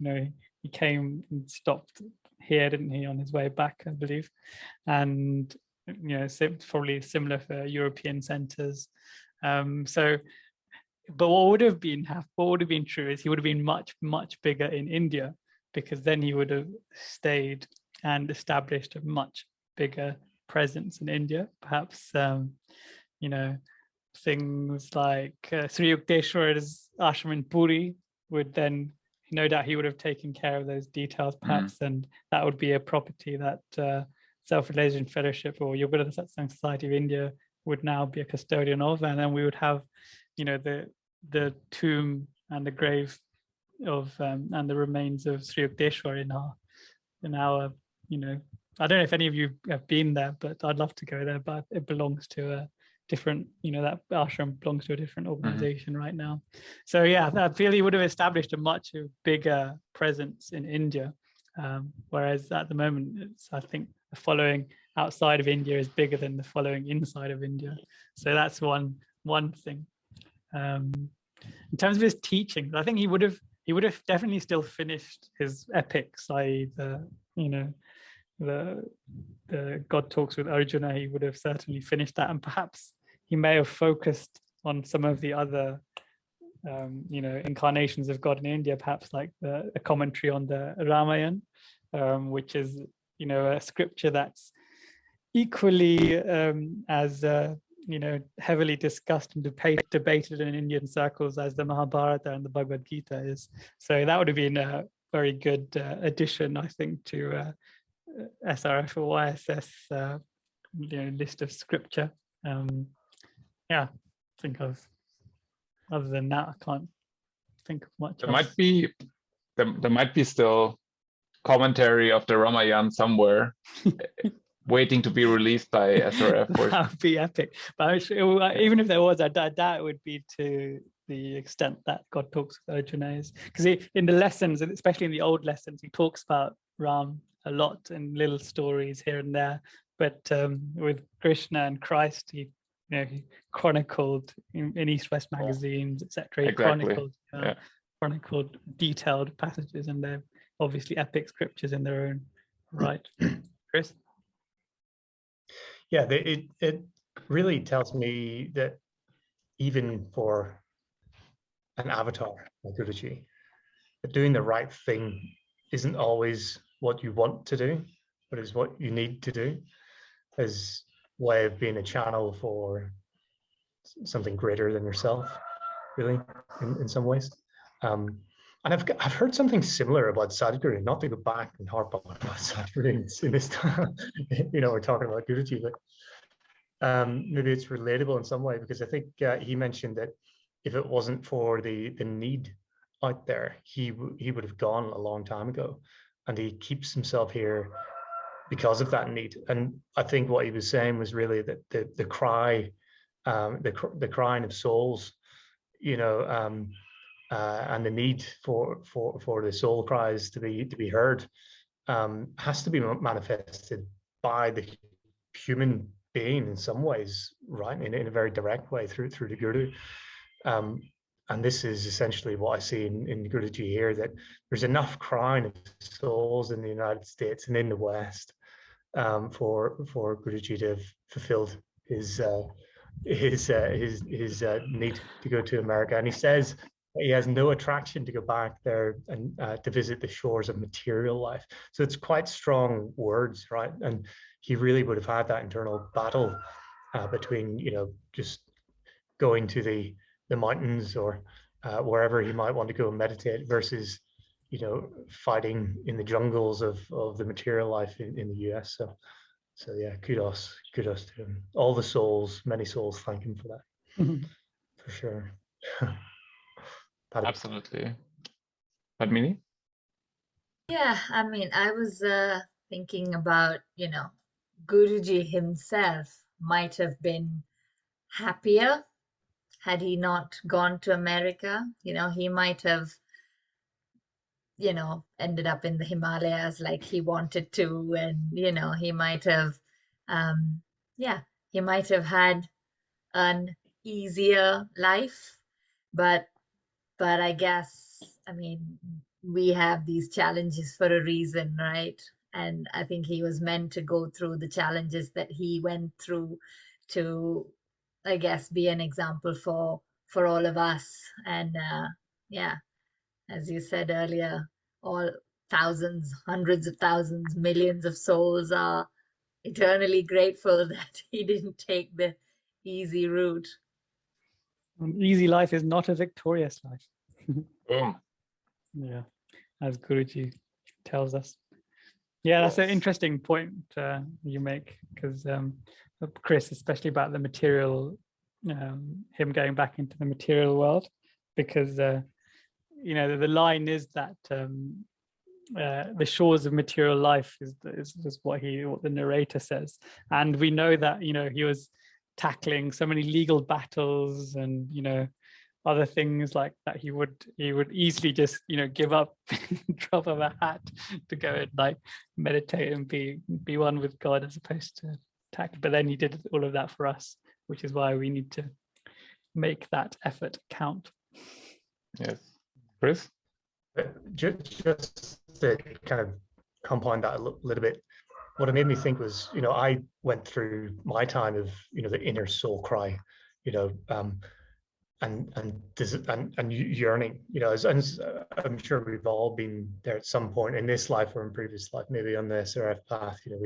He came and stopped here, didn't he, on his way back, I believe. And it's probably similar for European centers. But what would have been true is he would have been much, much bigger in India, because then he would have stayed and established a much bigger presence in India. Perhaps things like Sri Yukteswar's ashram in Puri would then, no doubt he would have taken care of those details, perhaps, and that would be a property that Self-Realization Fellowship or Yogananda Satsang Society of India would now be a custodian of. And then we would have the tomb and the grave and the remains of Sri Yukteswar in our, I don't know if any of you have been there, but I'd love to go there. But it belongs to a different, that ashram belongs to a different organization right now. So yeah, I feel he would have established a much bigger presence in India, whereas at the moment, I think the following outside of India is bigger than the following inside of India. So that's one thing. In terms of his teaching, I think he would have definitely still finished his epics, i.e. the God Talks with Arjuna. He would have certainly finished that, and perhaps he may have focused on some of the other incarnations of God in India, perhaps like a commentary on the Ramayana, which is a scripture that's equally as heavily discussed and debated in Indian circles as the Mahabharata and the Bhagavad Gita is. So that would have been a very good addition, I think, to SRF or YSS list of scripture. Think of, other than that, I can't think of much else. There might be still commentary of the Ramayana somewhere waiting to be released by SRF. That would be epic. But even if there was, I doubt it would be to the extent that God Talks with Arjuna is. Because in the lessons, especially in the old lessons, he talks about Ram a lot in little stories here and there. But with Krishna and Christ, he chronicled in East-West magazines, etc. He chronicled detailed passages, and they're obviously epic scriptures in their own right. Chris? Yeah, it really tells me that even for an avatar like Guruji, that doing the right thing isn't always what you want to do, but is what you need to do, as way of being a channel for something greater than yourself, really, in some ways. And I've heard something similar about Sadhguru, not to go back and harp on about Sadhguru in this time, we're talking about Guruji, but maybe it's relatable in some way, because I think he mentioned that if it wasn't for the need out there, he would have gone a long time ago, and he keeps himself here because of that need. And I think what he was saying was really that the cry, the crying of souls, and the need for the soul cries to be heard has to be manifested by the human being in some ways, right? In a very direct way through the Guru. And this is essentially what I see in Guruji here, that there's enough crying of souls in the United States and in the West for Guruji to have fulfilled his need to go to America. And he says he has no attraction to go back there and to visit the shores of material life. So it's quite strong words, right? And he really would have had that internal battle between, just going to the mountains or wherever he might want to go and meditate versus, fighting in the jungles of the material life in the US. So yeah, kudos to him. All the souls, many souls, thank him for that, for sure. Absolutely. Padmini? Yeah, I was thinking about, Guruji himself might have been happier had he not gone to America. He might have, ended up in the Himalayas like he wanted to, and, he might have, he might have had an easier life, but I guess, we have these challenges for a reason, right? And I think he was meant to go through the challenges that he went through to, I guess, be an example for all of us. And as you said earlier, all thousands, hundreds of thousands, millions of souls are eternally grateful that he didn't take the easy route. An easy life is not a victorious life. Boom. Yeah, as Guruji tells us. Yeah, that's an interesting point you make, because Chris, especially about the material, him going back into the material world, because you know, the line is that the shores of material life is what the narrator says, and we know that, you know, he was tackling so many legal battles and, you know, other things like that. He would easily just, you know, give up drop of a hat to go and like meditate and be one with God, as opposed to tackle. But then he did all of that for us, which is why we need to make that effort count. Yes. Chris? Just to kind of compound that a little bit, what it made me think was, you know, I went through my time of, you know, the inner soul cry, you know, and yearning, you know, as I'm sure we've all been there at some point in this life or in previous life, maybe on the SRF path. You know,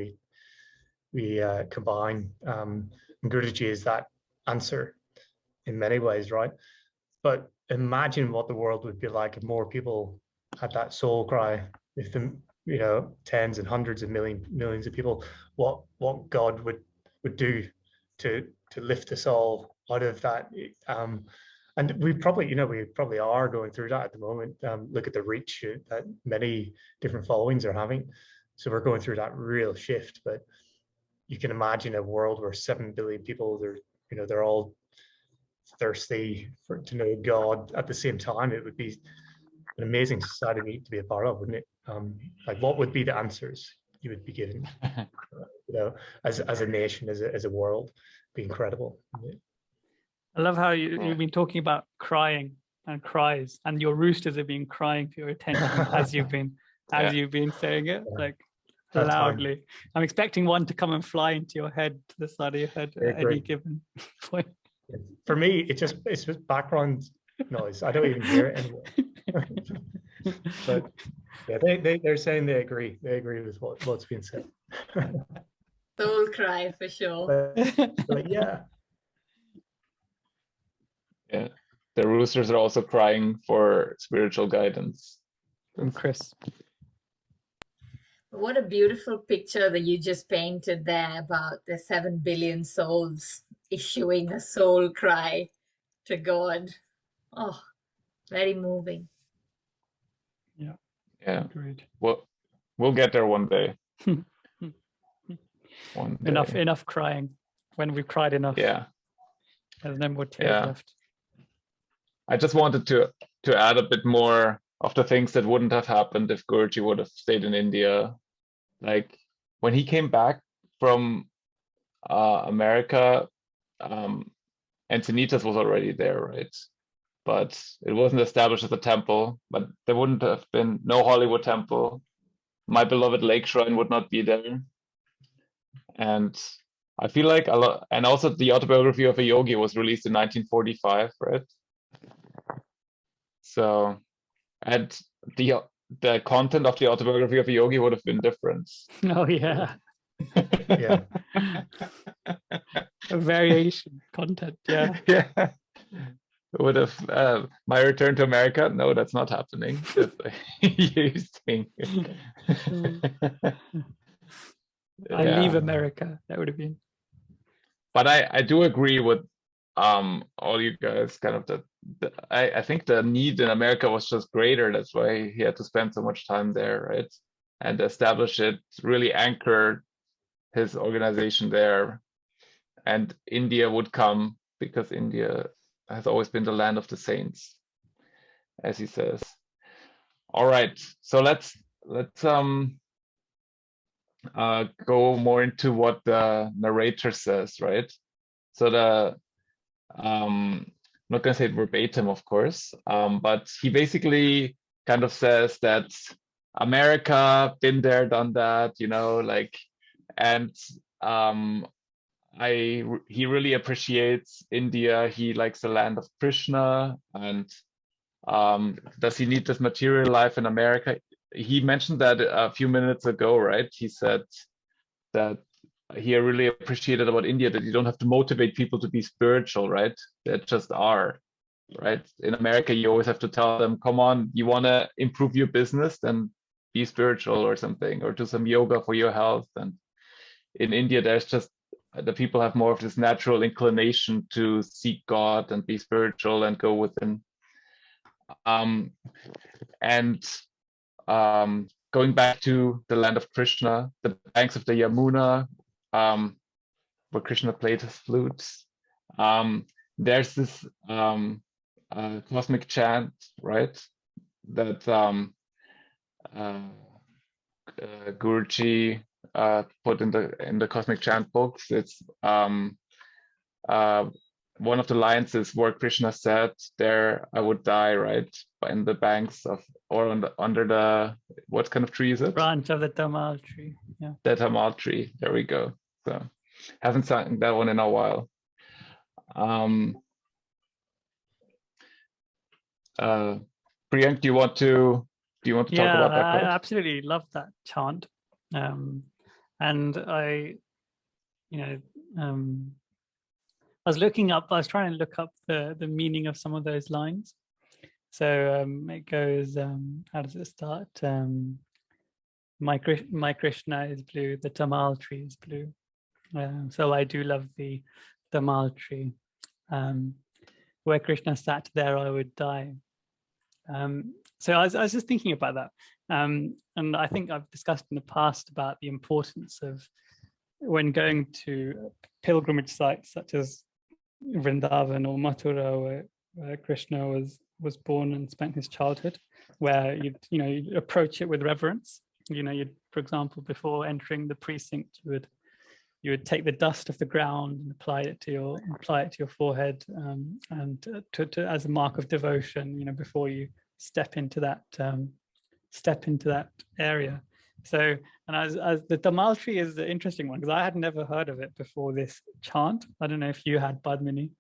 we combine, and Guruji is that answer in many ways, right? But imagine what the world would be like if more people had that soul cry. If the, you know, tens and hundreds of millions of people, what God would do to lift us all out of that. And we probably, you know, we probably are going through that at the moment. Look at the reach that many different followings are having. So we're going through that real shift. But you can imagine a world where 7 billion people, they're all thirsty to know God at the same time. It would be an amazing society to be a part of, wouldn't it? Like, what would be the answers you would be given, you know, as a nation, as a world? Be incredible. I love how you've been talking about crying and cries, and your roosters have been crying for your attention as you've been saying it, like loudly. I'm expecting one to come and fly into your head, to the side of your head at any given point. For me, it's just background noise. I don't even hear it anymore. But yeah, they're saying they agree. They agree with what's being said. Soul cry for sure. But yeah. Yeah, the roosters are also crying for spiritual guidance. From Chris. What a beautiful picture that you just painted there about the 7 billion souls issuing a soul cry to God. Oh, very moving. Yeah. Agreed. Well, we'll get there one day. Enough crying. When we've cried enough. Yeah. There's no more tears left. I just wanted to add a bit more of the things that wouldn't have happened if Guruji would have stayed in India. Like when he came back from America, Encinitas was already there, right? But it wasn't established as a temple, but there wouldn't have been no Hollywood temple. My beloved lake shrine would not be there. And I feel like a lot, and also the Autobiography of a Yogi was released in 1945, right? So, and the content of the Autobiography of a Yogi would have been different. Oh yeah. Yeah. A variation content, yeah. Yeah. Would have my return to America? No, that's not happening. You think. I leave America. That would have been. But I do agree with all you guys. Kind of I think the need in America was just greater. That's why he had to spend so much time there, right? And establish it, really anchor his organization there. And India would come because India has always been the land of the saints, as he says. All right, so let's go more into what the narrator says, right? So I'm not gonna say it verbatim, of course, but he basically kind of says that America, been there, done that, you know, like, and he really appreciates India. He likes the land of Krishna, and does he need this material life in America? He mentioned that a few minutes ago, right? He said that he really appreciated about India that you don't have to motivate people to be spiritual, right? They just are, right? In America, you always have to tell them, come on, you want to improve your business, then be spiritual or something, or do some yoga for your health. And in India, there's just the people have more of this natural inclination to seek God and be spiritual and go within. And going back to the land of Krishna, the banks of the Yamuna, where Krishna played his flutes. There's this cosmic chant, right? That Guruji put in the cosmic chant books. It's one of the lines is where Krishna said, "There I would die," right, in the banks of, or under the, what kind of tree is it? Branch of the Tamal tree. Yeah. The Tamal tree. There we go. So haven't sung that one in a while. Priyank, do you want to talk about that? I absolutely love that chant, and I was trying to look up the meaning of some of those lines. So it goes, how does it start? My Krishna is blue, the Tamal tree is blue. So I do love the Tamal tree. Where Krishna sat, there I would die. So I was just thinking about that. And I think I've discussed in the past about the importance of, when going to pilgrimage sites such as Vrindavan or Mathura, where Krishna was born and spent his childhood, where you'd approach it with reverence. You'd, for example, before entering the precinct, you would take the dust of the ground and apply it to your forehead, and to as a mark of devotion, before you step into that area. So, and as the Tamal tree is an interesting one, because I had never heard of it before this chant. I don't know if you had, Padmini.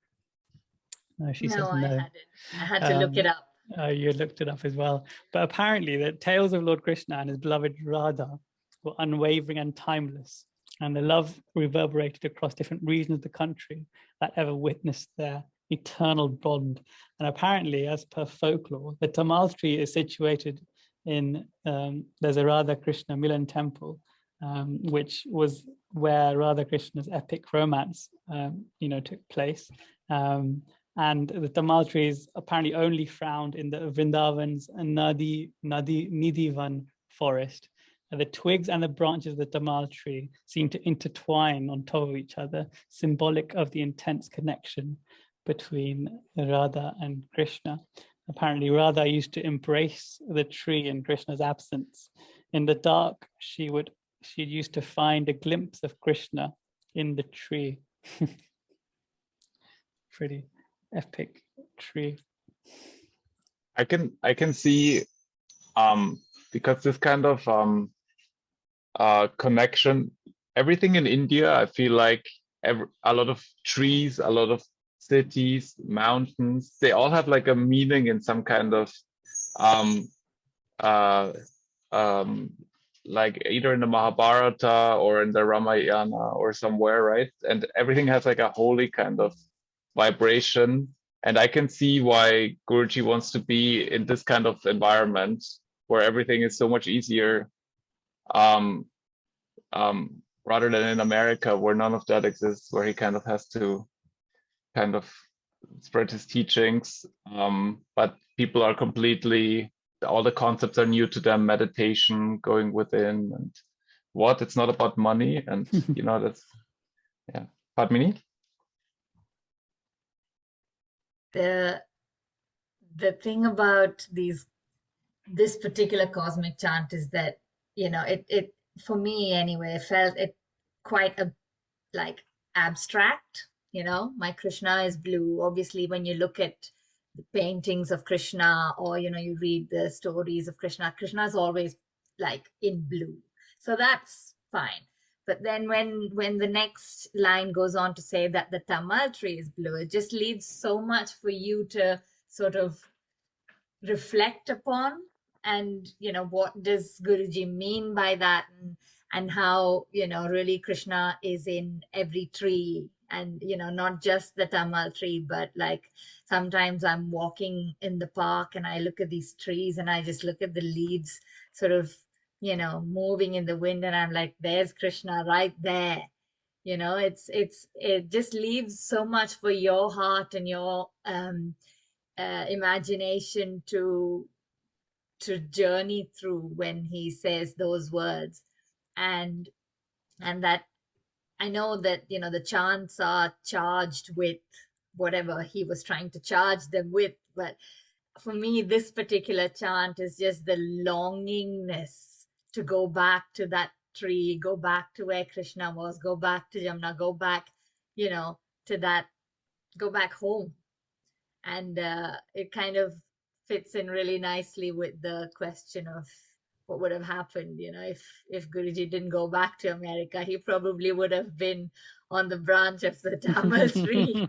No, she says no. I hadn't. I had to look it up. You looked it up as well. But apparently the tales of Lord Krishna and his beloved Radha were unwavering and timeless, and the love reverberated across different regions of the country that ever witnessed their eternal bond. And apparently, as per folklore, the Tamal tree is situated in, there's a Radha Krishna Milan temple, which was where Radha Krishna's epic romance, took place. And the Tamal tree is apparently only found in the Vrindavan's Nidhivan forest. The twigs and the branches of the Tamal tree seem to intertwine on top of each other, symbolic of the intense connection between Radha and Krishna. Apparently, Radha used to embrace the tree in Krishna's absence. In the dark, she used to find a glimpse of Krishna in the tree. Pretty epic tree. I can see, because this kind of connection, everything in India, I feel like a lot of trees, a lot of cities, mountains, they all have like a meaning in some kind of like either in the Mahabharata or in the Ramayana or somewhere, right? And everything has like a holy kind of vibration. And I can see why Guruji wants to be in this kind of environment where everything is so much easier, rather than in America, where none of that exists, where he kind of has to kind of spread his teachings. But people are completely, all the concepts are new to them, meditation, going within, and it's not about money. And, that's, yeah. Padmini? The thing about this particular cosmic chant is that, it for me anyway, felt it quite like abstract. My Krishna is blue. Obviously, when you look at the paintings of Krishna, or you read the stories of Krishna is always like in blue, so that's fine. But then when the next line goes on to say that the Tamal tree is blue, it just leaves so much for you to sort of reflect upon. And what does Guruji mean by that, and how really Krishna is in every tree, and not just the Tamal tree, but like sometimes I'm walking in the park and I look at these trees and I just look at the leaves sort of moving in the wind, and I'm like, there's Krishna right there. It just leaves so much for your heart and your imagination to journey through when he says those words, and that I know that, you know, the chants are charged with whatever he was trying to charge them with, but for me, this particular chant is just the longingness to go back to that tree, go back to where Krishna was, go back to Jamuna, go back, you know, to that, go back home. And it kind of fits in really nicely with the question of what would have happened, you know, if Guruji didn't go back to America. He probably would have been on the branch of the Tamal tree,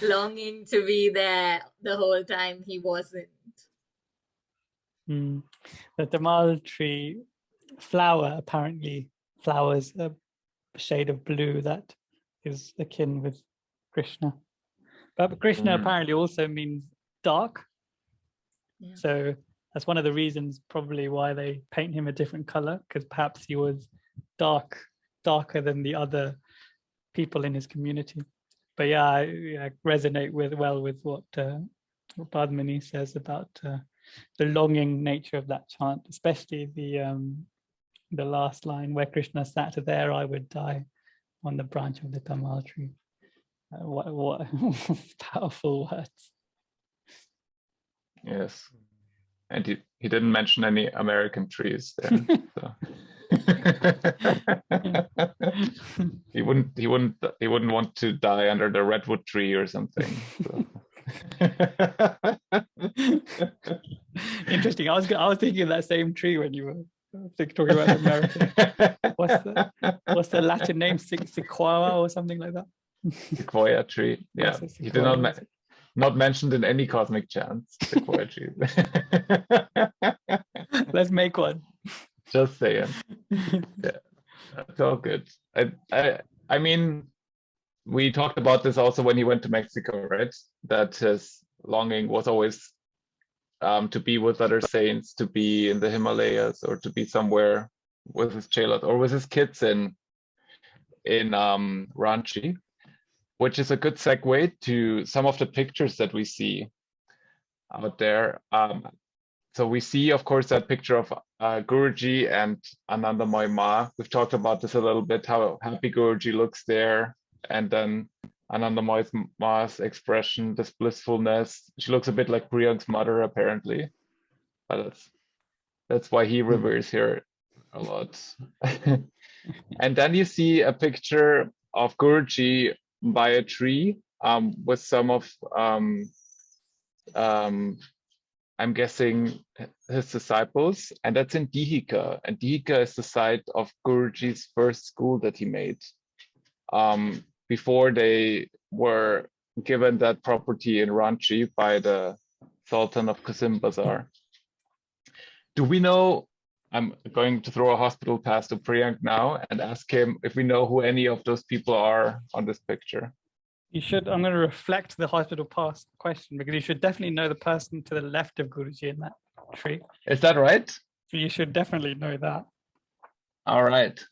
longing to be there the whole time he wasn't. The Tamal tree flower apparently flowers a shade of blue that is akin with Krishna. But Krishna apparently also means dark. Yeah. So that's one of the reasons probably why they paint him a different color, because perhaps he was darker than the other people in his community. But yeah, I resonate with what Padmini says about the longing nature of that chant, especially the last line where Krishna sat there, I would die on the branch of the Tamal tree. What powerful words. Yes, and he didn't mention any American trees there. So. he wouldn't want to die under the redwood tree or something. So. Interesting. I was thinking of that same tree when you were talking about American. What's the Latin name? Sequoia or something like that. Sequoia tree. Yeah, he did not mentioned in any cosmic chants. Sequoia tree. Let's make one. Just saying. Yeah, that's all good. I mean, we talked about this also when he went to Mexico, right? That his longing was always to be with other saints, to be in the Himalayas, or to be somewhere with his chelas or with his kids in Ranchi, which is a good segue to some of the pictures that we see out there. So we see, of course, that picture of Guruji and Anandamayi Ma. We've talked about this a little bit, how happy Guruji looks there. And then Anandamayi Ma's expression, this blissfulness. She looks a bit like Priyank's mother, apparently. But that's why he reveres her a lot. And then you see a picture of Guruji by a tree with some of I'm guessing his disciples, and that's in Dihika. And Dihika is the site of Guruji's first school that he made before they were given that property in Ranchi by the Sultan of Qasim Bazar. Do we know, I'm going to throw a hospital pass to Priyank now and ask him if we know who any of those people are on this picture. You should, I'm going to reflect the hospital pass question, because you should definitely know the person to the left of Guruji in that tree. Is that right? You should definitely know that. All right.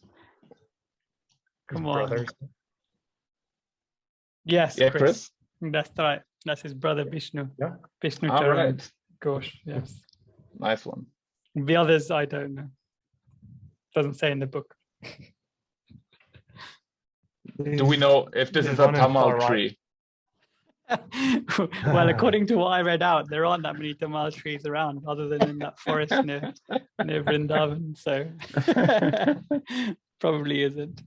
Come His on. brothers. Yes, Yeah, Chris. That's right. That's his brother Vishnu. Yeah. Vishnu All Charan right. Ghosh, yes. Nice one. The others, I don't know. Doesn't say in the book. Do we know if this is a Tamal tree? Well, according to what I read out, there aren't that many Tamal trees around other than in that forest near Vrindavan. So probably isn't.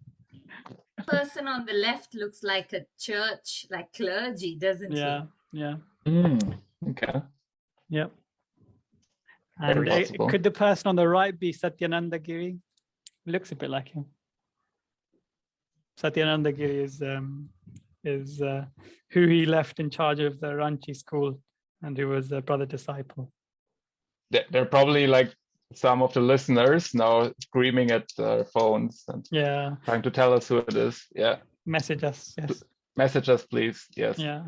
The person on the left looks like a church, like clergy, doesn't he? Yeah. Okay. Yep. Very And possible. could the person on the right be Satyananda Giri? Looks a bit like him. Satyananda Giri is who he left in charge of the Ranchi school, and who was a brother disciple. They're probably like some of the listeners now screaming at their phones and trying to tell us who it is. Yeah. Message us. Yes. Message us, please. Yes. Yeah.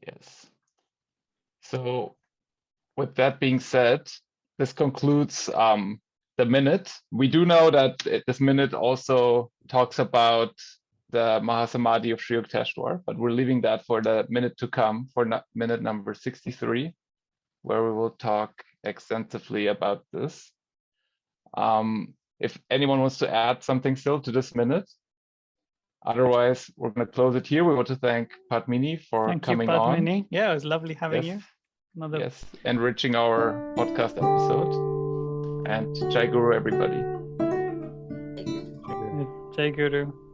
Yes. So with that being said, this concludes the minute. We do know that this minute also talks about the Mahasamadhi of Sri Yukteswar, but we're leaving that for the minute to come, for minute number 63, where we will talk extensively about this. If anyone wants to add something still to this minute, otherwise we're going to close it here. We want to thank Padmini for coming on. Thank you, Padmini. Yeah, it was lovely having you. Yes, enriching our podcast episode. And Jai Guru, everybody. Jai Guru.